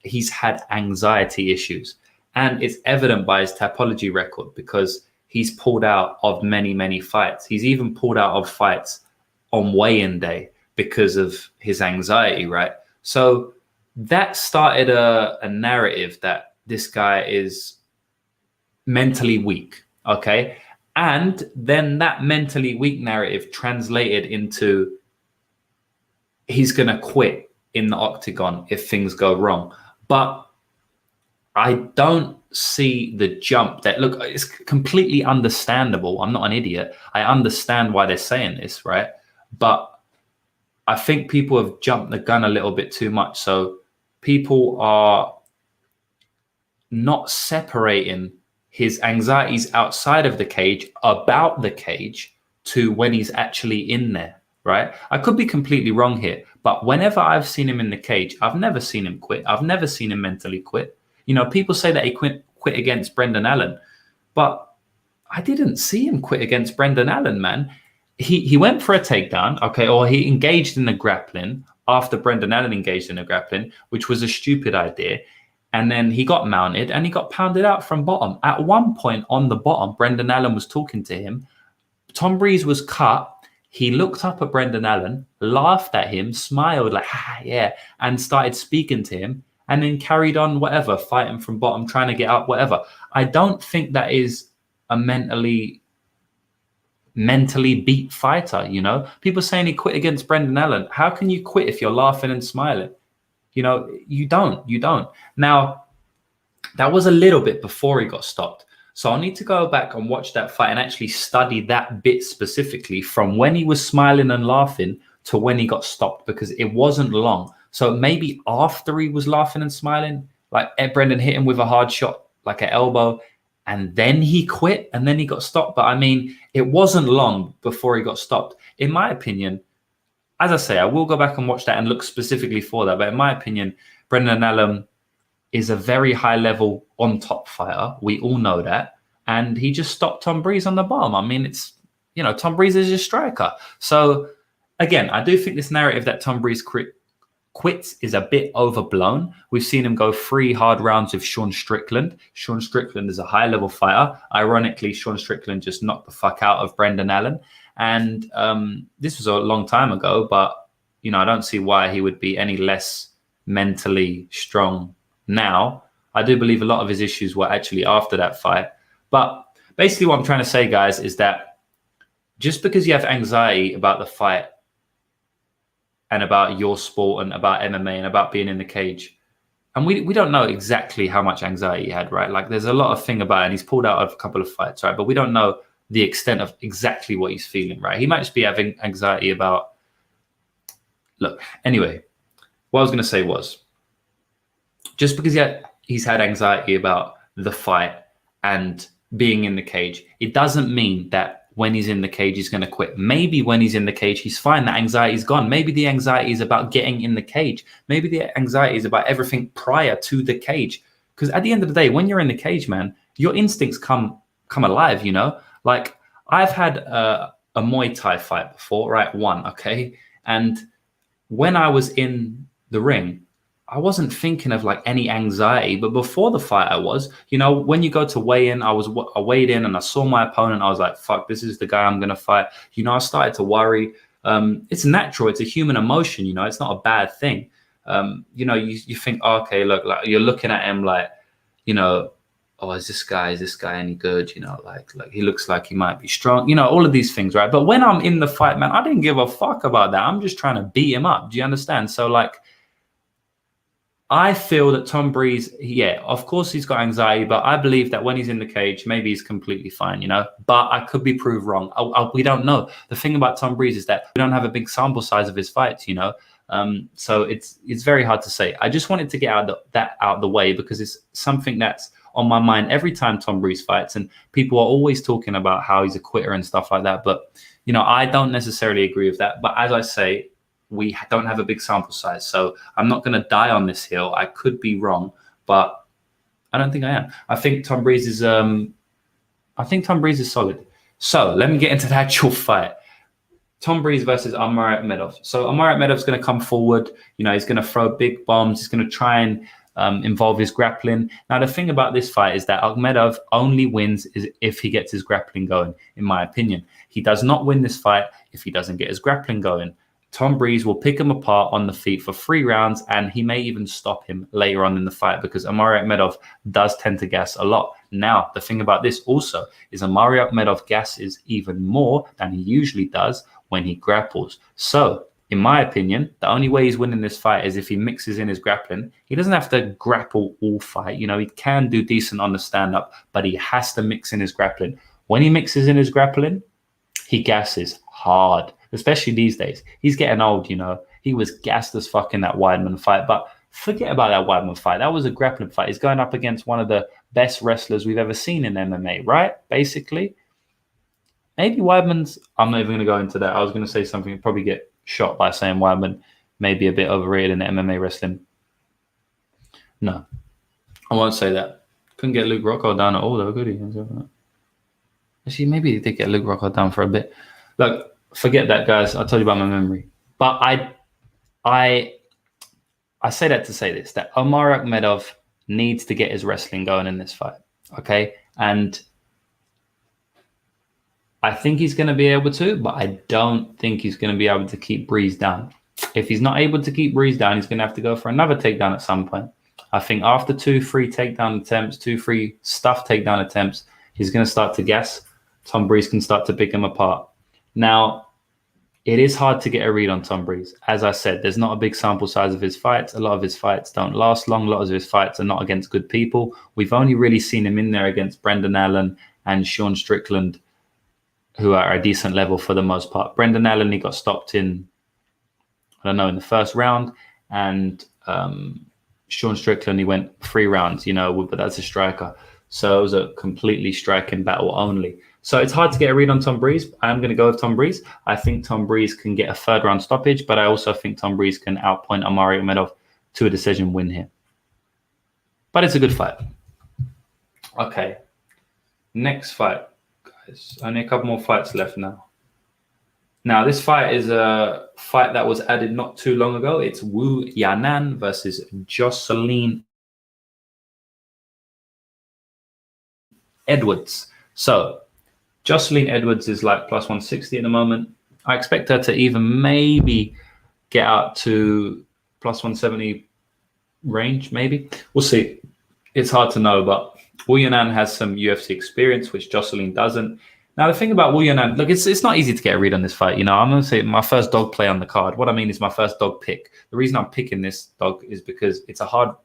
he's had anxiety issues. And it's evident by his Tapology record because he's pulled out of many, many fights. He's even pulled out of fights on weigh-in day because of his anxiety, right? So that started a narrative that this guy is mentally weak, okay? And then that mentally weak narrative translated into he's going to quit in the octagon if things go wrong. But I don't see the jump that, look, it's completely understandable. I'm not an idiot. I understand why they're saying this, right? But I think people have jumped the gun a little bit too much. So people are not separating his anxieties outside of the cage about the cage to when he's actually in there, right? I could be completely wrong here, but whenever I've seen him in the cage, I've never seen him quit. I've never seen him mentally quit. You know, people say that he quit against Brendan Allen, but I didn't see him quit against Brendan Allen, man. He went for a takedown, okay, or he engaged in the grappling after Brendan Allen engaged in the grappling, which was a stupid idea. And then he got mounted and he got pounded out from bottom. At one point on the bottom, Brendan Allen was talking to him. Tom Breese was cut. He looked up at Brendan Allen, laughed at him, smiled like, yeah, and started speaking to him and then carried on whatever, fighting from bottom, trying to get up, whatever. I don't think that is a mentally beat fighter, you know? People saying he quit against Brendan Allen. How can you quit if you're laughing and smiling? You know, you don't. Now, that was a little bit before he got stopped. So I'll need to go back and watch that fight and actually study that bit specifically from when he was smiling and laughing to when he got stopped, because it wasn't long. So maybe after he was laughing and smiling, like Brendan hit him with a hard shot, like an elbow, and then he quit and then he got stopped. But I mean, it wasn't long before he got stopped. In my opinion, as I say, I will go back and watch that and look specifically for that. But in my opinion, Brendan Allen is a very high level on top fighter. We all know that. And he just stopped Tom Breese on the bottom. I mean, it's, you know, Tom Breese is a striker. So again, I do think this narrative that Tom Breese quits is a bit overblown. We've seen him go 3 hard rounds with Sean Strickland. Sean Strickland is a high level fighter. Ironically, Sean Strickland just knocked the fuck out of Brendan Allen. And this was a long time ago, but, you know, I don't see why he would be any less mentally strong now. I do believe a lot of his issues were actually after that fight. But basically what I'm trying to say, guys, is that just because you have anxiety about the fight and about your sport and about MMA and about being in the cage, and we don't know exactly how much anxiety he had, right? Like there's a lot of thing about it, and he's pulled out of a couple of fights, right? But we don't know the extent of exactly what he's feeling, right? He might just be having anxiety about... Look, anyway, what I was going to say was, just because he's had anxiety about the fight and being in the cage, it doesn't mean that when he's in the cage, he's going to quit. Maybe when he's in the cage, he's fine. That anxiety is gone. Maybe the anxiety is about getting in the cage. Maybe the anxiety is about everything prior to the cage. Because at the end of the day, when you're in the cage, man, your instincts come alive, you know? Like, I've had a Muay Thai fight before, right? One, okay? And when I was in the ring, I wasn't thinking of like any anxiety, but before the fight I was, you know, when you go to weigh in, I weighed in and I saw my opponent. I was like, fuck, this is the guy I'm going to fight. You know, I started to worry. It's natural. It's a human emotion. You know, it's not a bad thing. You know, you think, oh, okay, look, like you're looking at him like, you know, oh, is this guy any good? You know, like he looks like he might be strong. You know, all of these things, right? But when I'm in the fight, man, I didn't give a fuck about that. I'm just trying to beat him up. Do you understand? So like, I feel that Tom Breese, yeah, of course he's got anxiety, but I believe that when he's in the cage, maybe he's completely fine, you know. But I could be proved wrong. We don't know. The thing about Tom Breese is that we don't have a big sample size of his fights, you know. So it's very hard to say. I just wanted to get that out of the way because it's something that's on my mind every time Tom Breese fights, and people are always talking about how he's a quitter and stuff like that. But you know, I don't necessarily agree with that. But as I say, we don't have a big sample size, so I'm not going to die on this hill. I could be wrong, but I don't think I am. I think Tom Breese is. I think Tom Breese is solid. So let me get into the actual fight. Tom Breese versus Omari Akhmedov. So Omari Akhmedov's going to come forward. You know, he's going to throw big bombs. He's going to try and involve his grappling. Now, the thing about this fight is that Akhmedov only wins if he gets his grappling going, in my opinion. He does not win this fight if he doesn't get his grappling going. Tom Breese will pick him apart on the feet for 3 rounds, and he may even stop him later on in the fight because Omari Akhmedov does tend to gas a lot. Now, the thing about this also is Omari Akhmedov gasses even more than he usually does when he grapples. So, in my opinion, the only way he's winning this fight is if he mixes in his grappling. He doesn't have to grapple all fight. You know, he can do decent on the stand-up, but he has to mix in his grappling. When he mixes in his grappling, he gasses hard, especially these days. He's getting old, you know. He was gassed as fuck in that Weidman fight, but forget about that Weidman fight. That was a grappling fight. He's going up against one of the best wrestlers we've ever seen in MMA, right? Basically. Maybe Weidman's... I'm not even going to go into that. I was going to say something and probably get shot by saying Weidman may be a bit overrated in MMA wrestling. No, I won't say that. Couldn't get Luke Rockhold down at all, though, could he? Actually, maybe he did get Luke Rockhold down for a bit. Look, forget that, guys. I told you about my memory. But I say that to say this, that Omari Akhmedov needs to get his wrestling going in this fight, okay? And I think he's going to be able to, but I don't think he's going to be able to keep Breese down. If he's not able to keep Breese down, he's going to have to go for another takedown at some point. I think after 2-3 takedown attempts, 2-3 stuff takedown attempts, he's going to start to gas. Tom Breese can start to pick him apart. Now, it is hard to get a read on Tom Breese. As I said, there's not a big sample size of his fights. A lot of his fights don't last long. A lot of his fights are not against good people. We've only really seen him in there against Brendan Allen and Sean Strickland, who are at a decent level for the most part. Brendan Allen, he got stopped in the first round. And Sean Strickland, he went 3 rounds, you know, but that's a striker. So it was a completely striking battle only. So it's hard to get a read on Tom Breese. I'm going to go with Tom Breese. I think Tom Breese can get a 3rd round stoppage, but I also think Tom Breese can outpoint Omari Akhmedov to a decision win here. But it's a good fight. Okay. Next fight. Guys, only a couple more fights left now. Now, this fight is a fight that was added not too long ago. It's Yanan versus Jocelyn Edwards. So, Jocelyn Edwards is like plus 160 at the moment. I expect her to even maybe get out to plus 170 range, maybe. We'll see. It's hard to know, but Yanan has some UFC experience, which Jocelyn doesn't. Now, the thing about Yanan, look, it's not easy to get a read on this fight. You know, I'm going to say my first dog play on the card. What I mean is my first dog pick. The reason I'm picking this dog is because it's a hard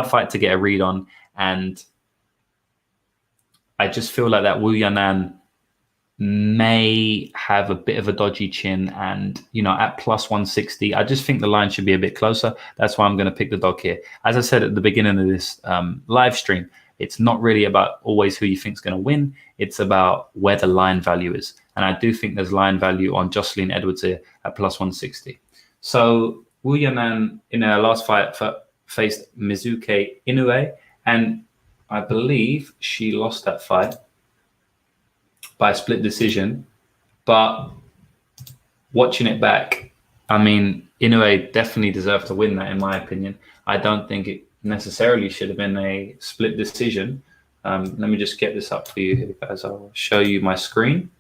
fight to get a read on, and I just feel like that Yanan may have a bit of a dodgy chin, and you know, at plus 160, I just think the line should be a bit closer. That's why I'm going to pick the dog here. As I said at the beginning of this live stream, it's not really about always who you think is going to win. It's about where the line value is, and I do think there's line value on Jocelyn Edwards here at plus 160. So Yanan in her last fight faced Mizuke Inoue, and I believe she lost that fight by a split decision. But watching it back, I mean, Inoue definitely deserved to win that, in my opinion. I don't think it necessarily should have been a split decision. Let me just get this up for you here, guys. I'll show you my screen.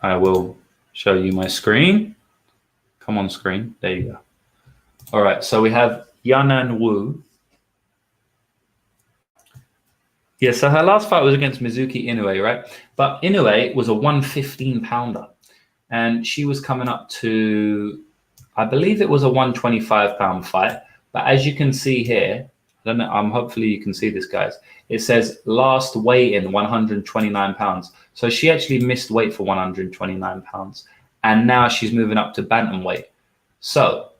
I will show you my screen. come on screen. There you go. All right, so we have Yanan Wu. Yeah, so her last fight was against Mizuki Inoue, right? But Inoue was a 115-pounder. And she was coming up to, I believe it was a 125-pound fight. But as you can see here, I don't know, hopefully you can see this, guys. It says last weigh-in 129 pounds. So she actually missed weight for 129 pounds. And now she's moving up to bantamweight. So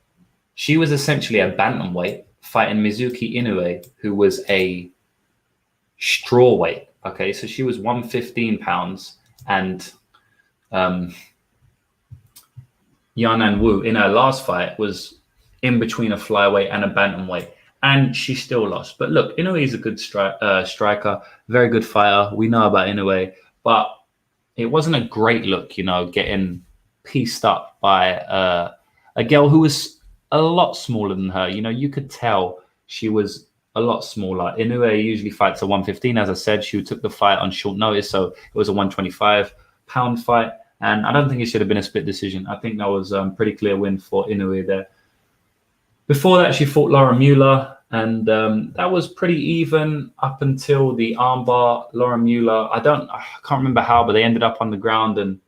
she was essentially a bantamweight fighting Mizuki Inoue, who was a straw weight. Okay, so she was 115 pounds, and Yanan Wu in her last fight was in between a flyweight and a bantamweight, and she still lost. But look, Inoue is a good striker, very good fighter. We know about Inoue, but it wasn't a great look, you know, getting pieced up by a girl who was a lot smaller than her. You know, you could tell she was a lot smaller. Inoue usually fights at 115. As I said, she took the fight on short notice, so it was a 125-pound fight. And I don't think it should have been a split decision. I think that was a pretty clear win for Inoue there. Before that, she fought Laura Mueller, and that was pretty even up until the armbar. Laura Mueller, I can't remember how, but they ended up on the ground, and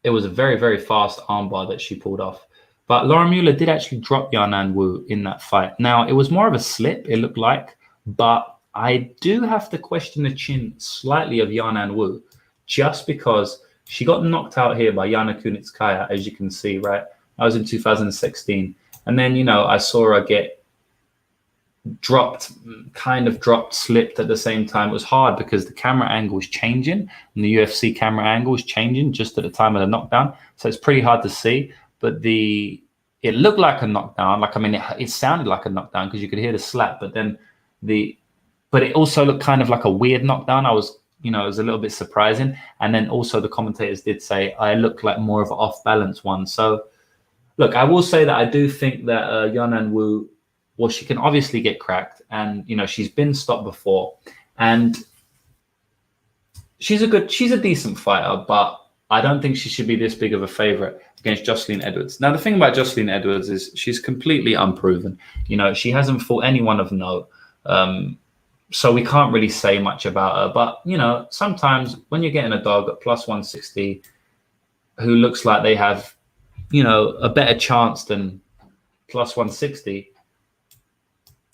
it was a very, very fast armbar that she pulled off. But Laura Mueller did actually drop Yanan Wu in that fight. Now, it was more of a slip, it looked like, but I do have to question the chin slightly of Yanan Wu, just because she got knocked out here by Yana Kunitskaya, as you can see, right? That was in 2016. And then, you know, I saw her get dropped, slipped at the same time. It was hard because the camera angle was changing, and the UFC camera angle was changing just at the time of the knockdown. So it's pretty hard to see. But it looked like a knockdown. Like, I mean, it sounded like a knockdown because you could hear the slap. But then but it also looked kind of like a weird knockdown. It was a little bit surprising. And then also the commentators did say I looked like more of an off-balance one. So, look, I will say that I do think that Yanan Wu, well, she can obviously get cracked. And, you know, she's been stopped before. And she's a decent fighter, but I don't think she should be this big of a favorite against Jocelyn Edwards. Now, the thing about Jocelyn Edwards is she's completely unproven. You know, she hasn't fought anyone of note. So we can't really say much about her. But, you know, sometimes when you're getting a dog at plus 160 who looks like they have, you know, a better chance than plus 160,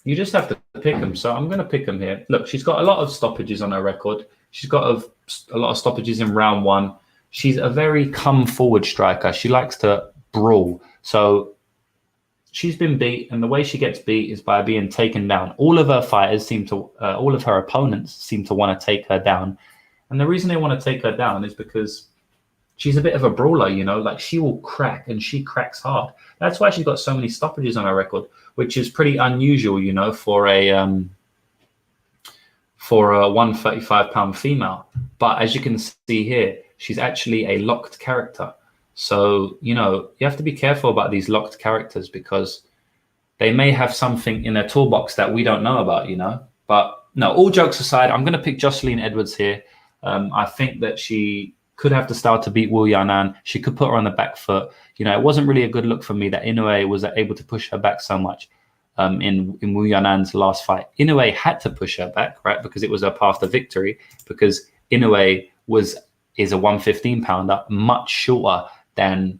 you just have to pick them. So I'm going to pick them here. Look, she's got a lot of stoppages on her record. She's got a lot of stoppages in round one. She's a very come-forward striker. She likes to brawl. So she's been beat, and the way she gets beat is by being taken down. All of her fighters all of her opponents seem to want to take her down. And the reason they want to take her down is because she's a bit of a brawler, you know, like she will crack, and she cracks hard. That's why she's got so many stoppages on her record, which is pretty unusual, you know, for a 135-pound female. But as you can see here, she's actually a locked character. So, you know, you have to be careful about these locked characters because they may have something in their toolbox that we don't know about, you know. But no, all jokes aside, I'm going to pick Jocelyn Edwards here. I think that she could have the style to beat Wu Yanan. She could put her on the back foot. You know, it wasn't really a good look for me that Inoue was able to push her back so much in Wu Yanan's last fight. Inoue had to push her back, right, because it was her path to victory, because Inoue is a 115-pounder, much shorter than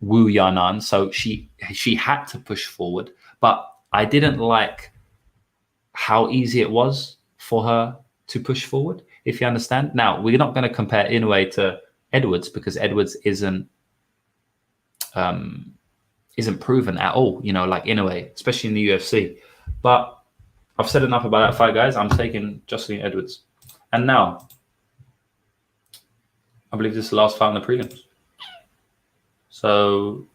Wu Yanan. So she had to push forward. But I didn't like how easy it was for her to push forward, if you understand. Now, we're not going to compare Inoue to Edwards because Edwards isn't proven at all, you know, like Inoue, especially in the UFC. But I've said enough about that fight, guys. I'm taking Jocelyn Edwards. And now, I believe this is the last fight on the prelims. So,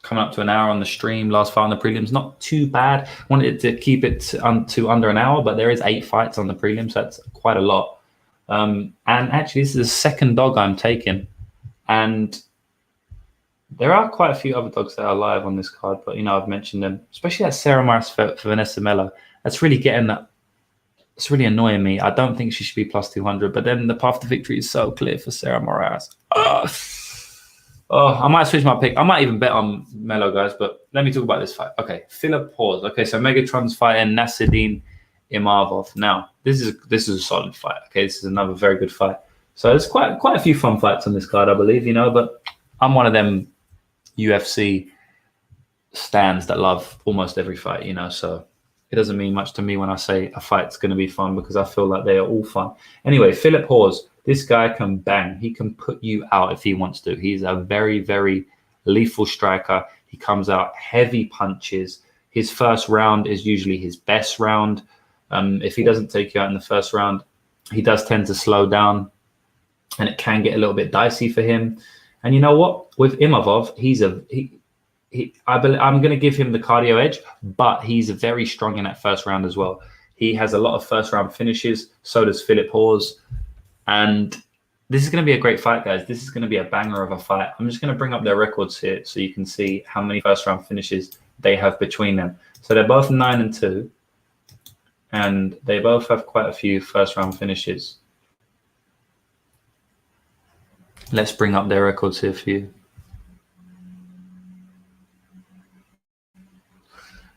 coming up to an hour on the stream, last fight on the prelims. Not too bad. Wanted to keep it to under an hour, but there is 8 fights on the prelims. So that's quite a lot. And actually, this is the second dog I'm taking. And there are quite a few other dogs that are live on this card, but, you know, I've mentioned them. Especially that Sarah Moras for Vanessa Melo. That's really getting that. It's really annoying me. I don't think she should be plus 200, but then the path to victory is so clear for Sarah Moras. Oh, I might switch my pick. I might even bet on Melo, guys. But let me talk about this fight. Okay, Philip Hawes. Okay, so Megatron's fighting Nassourdine Imavov. Now, this is a solid fight. Okay, this is another very good fight. So there's quite a few fun fights on this card, I believe. But I'm one of them UFC stands that love almost every fight. So it doesn't mean much to me when I say a fight's going to be fun because I feel like they are all fun. Anyway, Philip Hawes. This guy can bang. He can put you out if he wants to. He's a very, very lethal striker. He comes out heavy punches. His first round is usually his best round. If he doesn't take you out in the first round, he does tend to slow down, and it can get a little bit dicey for him. And you know what? With Imavov, I'm going to give him the cardio edge, but he's very strong in that first round as well. He has a lot of first round finishes. So does Philip Hawes. And this is going to be a great fight, guys. This is going to be a banger of a fight. I'm just going to bring up their records here so you can see how many first-round finishes they have between them. So they're both 9-2, and they both have quite a few first-round finishes. Let's bring up their records here for you.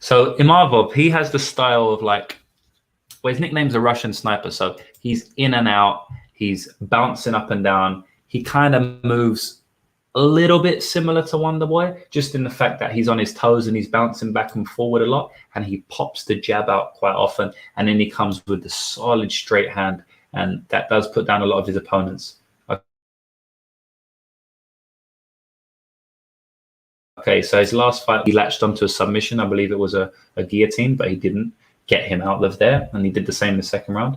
So Imavov, he has the style of his nickname's a Russian sniper. So he's in and out. He's bouncing up and down. He kind of moves a little bit similar to Wonderboy, just in the fact that he's on his toes and he's bouncing back and forward a lot, and he pops the jab out quite often, and then he comes with the solid straight hand, and that does put down a lot of his opponents. Okay, so his last fight, he latched onto a submission. I believe it was a guillotine, but he didn't get him out of there, and he did the same in the second round.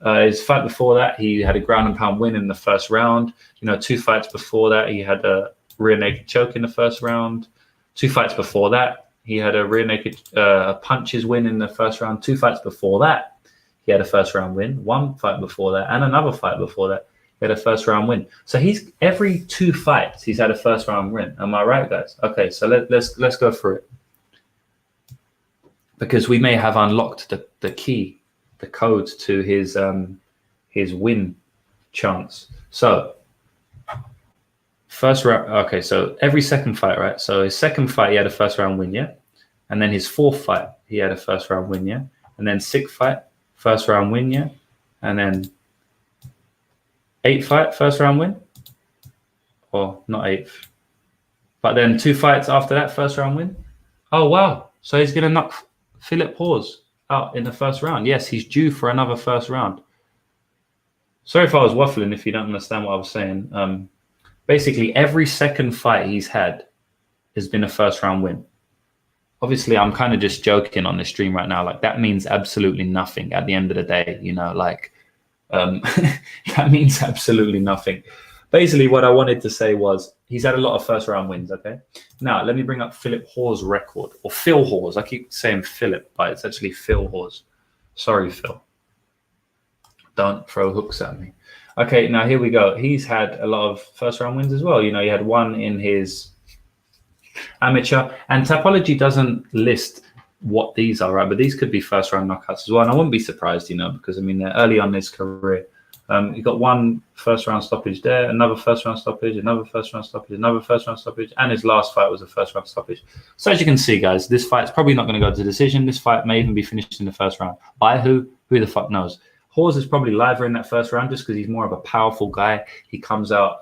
His fight before that, he had a ground and pound win in the first round. 2 fights before that, he had a rear naked choke in the first round. 2 fights before that, he had a rear naked punches win in the first round. 2 fights before that, he had a first round win. 1 fight before that, and another fight before that, he had a first round win. So he's every 2 fights, he's had a first round win. Am I right, guys? Okay, so let's go through it, because we may have unlocked the key, the codes to his win chance. So first round, okay, so every second fight, right? So his second fight, he had a first round win, yeah? And then his 4th fight, he had a first round win, yeah? And then 6th fight, first round win, yeah? And then 8th fight, first round win? Or not 8th. But then 2 fights after that, first round win? Oh, wow. So he's going to knock Philip Hawes out in the first round. Yes, he's due for another first round. Sorry if I was waffling, if you don't understand what I was saying. Basically, every second fight he's had has been a first round win. Obviously, I'm kind of just joking on the stream right now. That means absolutely nothing at the end of the day, that means absolutely nothing. Basically, what I wanted to say was he's had a lot of first round wins, okay? Now, let me bring up Philip Hawes' record, or Phil Hawes. I keep saying Philip, but it's actually Phil Hawes. Sorry, Phil. Don't throw hooks at me. Okay, now here we go. He's had a lot of first round wins as well. He had 1 in his amateur, and Tapology doesn't list what these are, right? But these could be first round knockouts as well. And I wouldn't be surprised, because they're early on in his career. He got 1 first round stoppage there, another first round stoppage, another first round stoppage, another first round stoppage, and his last fight was a first round stoppage. So as you can see, guys, this fight's probably not going to go to decision. This fight may even be finished in the first round. By who? Who the fuck knows? Hawes is probably liver in that first round just because he's more of a powerful guy. He comes out,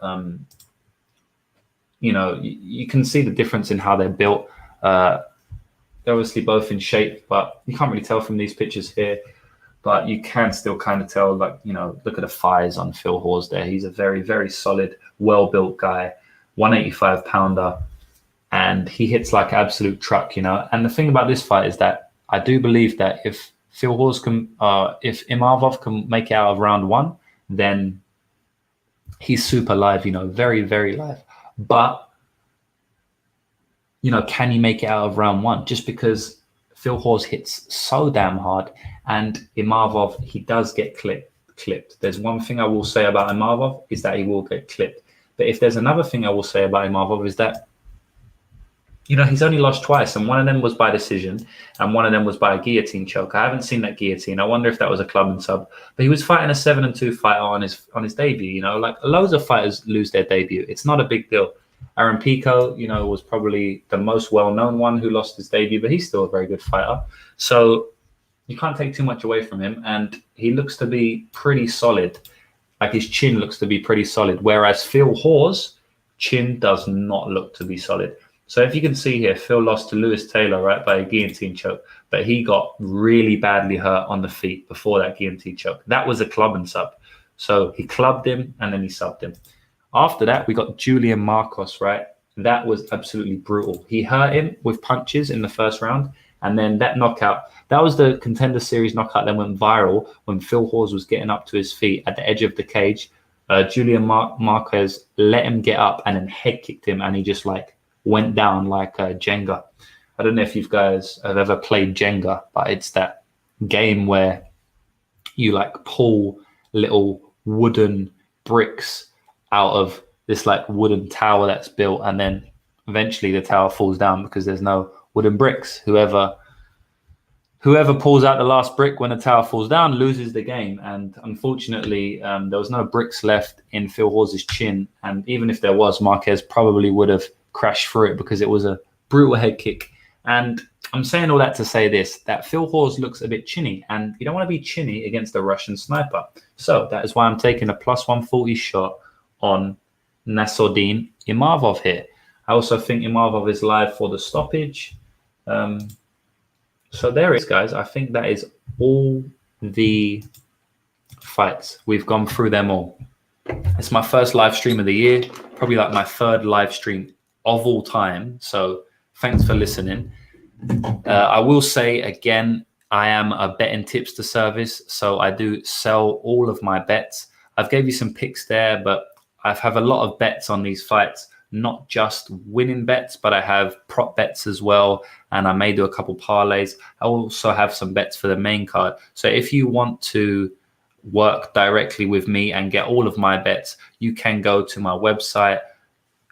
you can see the difference in how they're built. They're obviously both in shape, but you can't really tell from these pictures here. But you can still kind of tell, look at the thighs on Phil Hawes there. He's a very, very solid, well-built guy, 185-pounder, and he hits like an absolute truck, And the thing about this fight is that I do believe that if Phil Hawes if Imavov can make it out of round 1, then he's super live, very, very live. But, can he make it out of round 1? Just because Phil Hawes hits so damn hard, and Imavov, he does get clipped. There's one thing I will say about Imavov is that he will get clipped. But if there's another thing I will say about Imavov is that, he's only lost twice, and one of them was by decision, and one of them was by a guillotine choke. I haven't seen that guillotine. I wonder if that was a club and sub. But he was fighting a 7-2 fighter on his debut. Loads of fighters lose their debut. It's not a big deal. Aaron Pico, you know, was probably the most well-known one who lost his debut, but he's still a very good fighter. So you can't take too much away from him. And he looks to be pretty solid. Like his chin looks to be pretty solid. Whereas Phil Hawes' chin does not look to be solid. So if you can see here, Phil lost to Lewis Taylor, right, by a guillotine choke. But he got really badly hurt on the feet before that guillotine choke. That was a club and sub. So he clubbed him and then he subbed him. After that, we got Julian Marcos, right? That was absolutely brutal. He hurt him with punches in the first round. And then that knockout, that was the Contender Series knockout that went viral when Phil Hawes was getting up to his feet at the edge of the cage. Julian Marquez let him get up and then head kicked him. And he just like went down like Jenga. I don't know if you guys have ever played Jenga, but it's that game where you like pull little wooden bricks out of this like wooden tower that's built, and then eventually the tower falls down because there's no wooden bricks. Whoever pulls out the last brick when the tower falls down loses the game. And unfortunately, there was no bricks left in Phil Hawes' chin. And even if there was, Marquez probably would have crashed through it because it was a brutal head kick. And I'm saying all that to say this, that Phil Hawes looks a bit chinny, and you don't want to be chinny against a Russian sniper. So that is why I'm taking a plus 140 shot on Nassourdine Imavov here. I also think Imavov is live for the stoppage. So there it is, guys. I think that is all the fights. We've gone through them all. It's my first live stream of the year, probably like my third live stream of all time. So thanks for listening. I will say again, I am a betting tipster service, so I do sell all of my bets. I've gave you some picks there, but I have a lot of bets on these fights, not just winning bets, but I have prop bets as well, and I may do a couple parlays. I also have some bets for the main card. So if you want to work directly with me and get all of my bets, you can go to my website.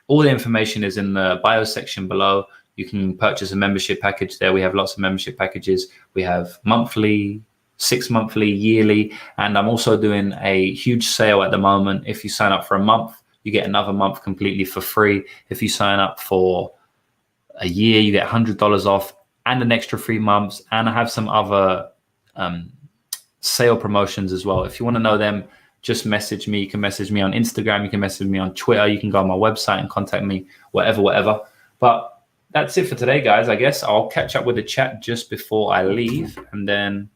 All the information is in the bio section below. You can purchase a membership package there. We have lots of membership packages. We have monthly, 6 monthly, yearly, and I'm also doing a huge sale at the moment. If you sign up for a month, you get another month completely for free. If you sign up for a year, you get $100 off and an extra 3 months. And I have some other sale promotions as well. If you want to know them, just message me. You can message me on Instagram. You can message me on Twitter. You can go on my website and contact me, whatever. But that's it for today, guys. I guess I'll catch up with the chat just before I leave, and then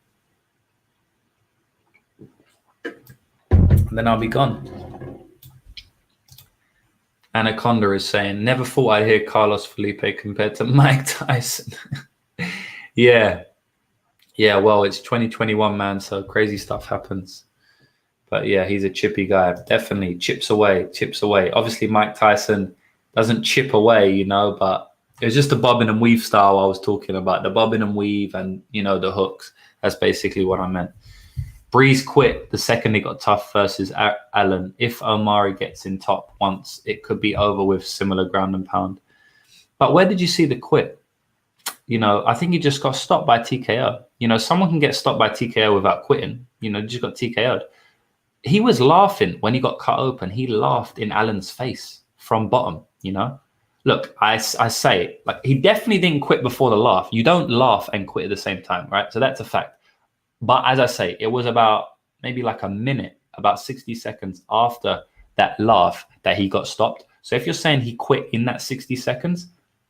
I'll be gone. Anaconda is saying, never thought I'd hear Carlos Felipe compared to Mike Tyson. Yeah, well, it's 2021, man, so crazy stuff happens. But yeah, he's a chippy guy. Definitely chips away. Obviously, Mike Tyson doesn't chip away, you know, but it was just the bobbing and weave style I was talking about. The bobbing and weave and, you know, the hooks. That's basically what I meant. Breeze quit the second he got tough versus Allen. If Omari gets in top once, it could be over with similar ground and pound. But where did you see the quit? You know, I think he just got stopped by TKO. You know, someone can get stopped by TKO without quitting. You know, just got TKO'd. He was laughing when he got cut open. He laughed in Allen's face from bottom, you know. Look, I say, like, he definitely didn't quit before the laugh. You don't laugh and quit at the same time, right? So that's a fact. But as I say, it was about maybe like a minute, about 60 seconds after that laugh that he got stopped. So if you're saying he quit in that 60 seconds,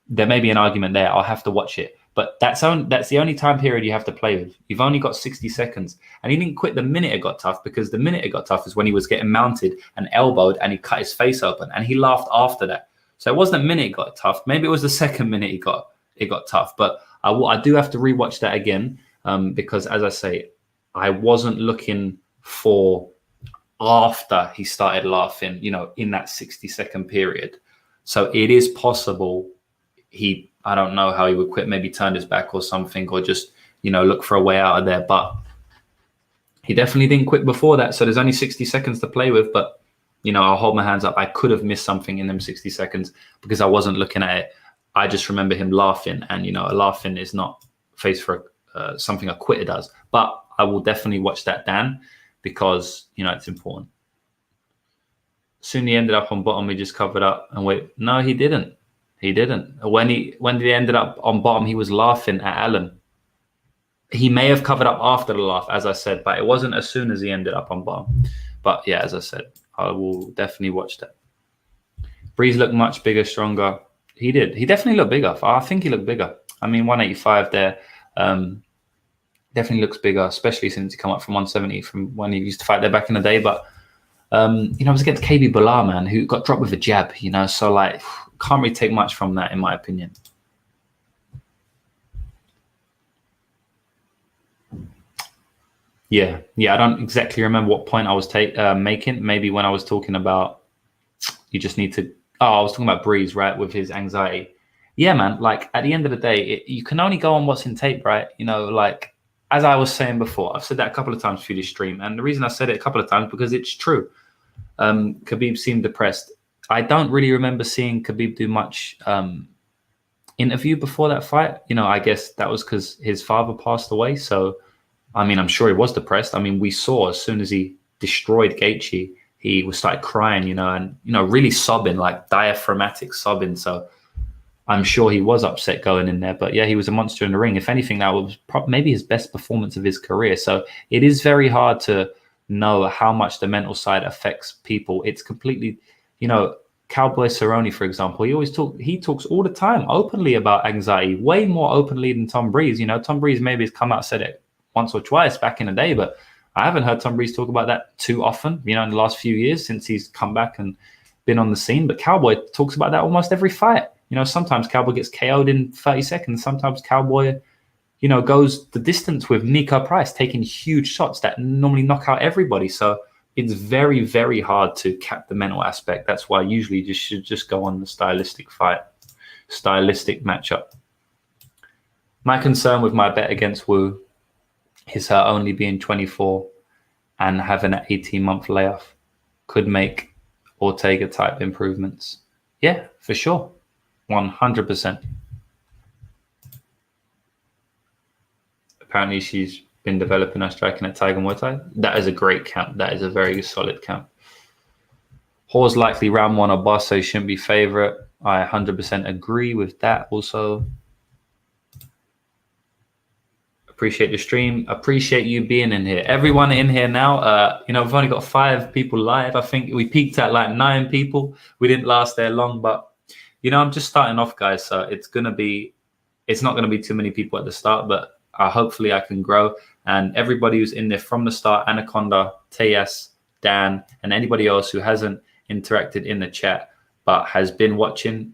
there may be an argument there. I'll have to watch it. But that's the only time period you have to play with. You've only got 60 seconds. And he didn't quit the minute it got tough, because the minute it got tough is when he was getting mounted and elbowed and he cut his face open. And he laughed after that. So it wasn't the minute it got tough. Maybe it was the second minute it got tough. But I do have to rewatch that again because, as I say, I wasn't looking for after he started laughing, you know, in that 60-second period. So it is possible I don't know how he would quit, maybe turned his back or something, or just, you know, look for a way out of there. But he definitely didn't quit before that. So there's only 60 seconds to play with. But, you know, I'll hold my hands up. I could have missed something in them 60 seconds because I wasn't looking at it. I just remember him laughing, and, you know, a laughing is not face for something a quitter does. But I will definitely watch that, Dan, because, you know, it's important. Soon he ended up on bottom. He just covered up and wait. No, he didn't. He didn't. When he ended up on bottom, he was laughing at Alan. He may have covered up after the laugh, as I said, but it wasn't as soon as he ended up on bottom. But yeah, as I said, I will definitely watch that. Breeze looked much bigger, stronger. He did. He definitely looked bigger. I think he looked bigger. I mean, 185 there definitely looks bigger, especially since he come up from 170 from when he used to fight there back in the day. But you know, I was against KB Bilal, man, who got dropped with a jab, you know, so like can't really take much from that in my opinion. Yeah, I don't exactly remember what point I was making. Maybe when I was talking about you just need to. Oh, I was talking about Breeze, right, with his anxiety. Yeah, man. Like at the end of the day, you can only go on what's in tape, right? You know, like as I was saying before, I've said that a couple of times through this stream, and the reason I said it a couple of times because it's true. Khabib seemed depressed. I don't really remember seeing Khabib do much interview before that fight. You know, I guess that was because his father passed away. So, I mean, I'm sure he was depressed. I mean, we saw as soon as he destroyed Gaethje, he was started crying, you know, and, you know, really sobbing, like diaphragmatic sobbing. So I'm sure he was upset going in there. But yeah, he was a monster in the ring. If anything, that was maybe his best performance of his career. So it is very hard to know how much the mental side affects people. It's completely, you know, Cowboy Cerrone, for example, he talks all the time openly about anxiety, way more openly than Tom Breeze. You know, Tom Breeze maybe has come out and said it once or twice back in the day, but I haven't heard Tom Breeze talk about that too often, you know, in the last few years since he's come back and been on the scene. But Cowboy talks about that almost every fight. You know, sometimes Cowboy gets KO'd in 30 seconds. Sometimes Cowboy, you know, goes the distance with Nico Price, taking huge shots that normally knock out everybody. So it's very, very hard to cap the mental aspect. That's why usually you should just go on the stylistic matchup. My concern with my bet against Wu is her only being 24 and having an 18-month layoff could make Ortega type improvements. Yeah, for sure. 100%. Apparently she's been developing her striking at Tiger Muay Thai. That is a great count. That is a very solid count. Hawes likely round one or boss, so he shouldn't be favorite. I 100% agree with that also. Appreciate the stream. Appreciate you being in here. Everyone in here now. You know, we've only got 5 people live. I think we peaked at like 9 people. We didn't last there long, but you know, I'm just starting off, guys. So it's not going to be too many people at the start, but hopefully I can grow. And everybody who's in there from the start, Anaconda, Tejas, Dan, and anybody else who hasn't interacted in the chat but has been watching,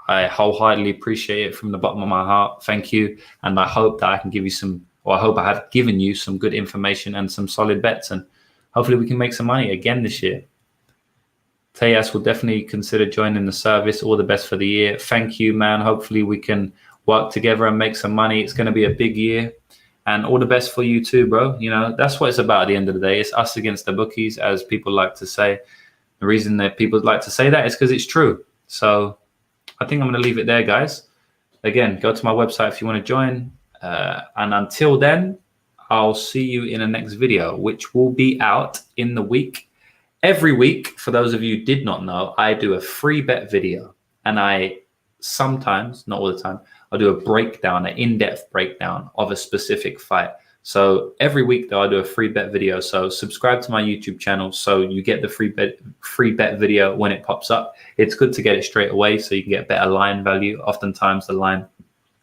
I wholeheartedly appreciate it from the bottom of my heart. Thank you. And I hope that I can give you I hope I have given you some good information and some solid bets. And hopefully we can make some money again this year. Tejas will definitely consider joining the service. All the best for the year. Thank you, man. Hopefully we can work together and make some money. It's going to be a big year. And all the best for you too, bro. You know, that's what it's about at the end of the day. It's us against the bookies, as people like to say. The reason that people like to say that is because it's true. So I think I'm going to leave it there, guys. Again, go to my website if you want to join. And until then, I'll see you in the next video, which will be out in the week. Every week, for those of you who did not know, I do a free bet video. And I sometimes, not all the time, I'll do a breakdown, an in-depth breakdown of a specific fight. So every week, though, I do a free bet video. So subscribe to my YouTube channel so you get the free bet video when it pops up. It's good to get it straight away so you can get better line value. Oftentimes, the line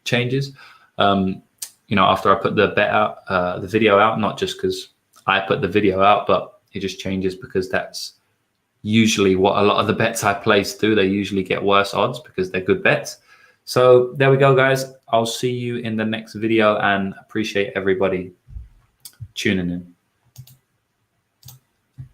changes. You know, after I put the bet out, the video out, not just because I put the video out, but it just changes because that's usually what a lot of the bets I place do. They usually get worse odds because they're good bets. So there we go, guys. I'll see you in the next video and appreciate everybody tuning in.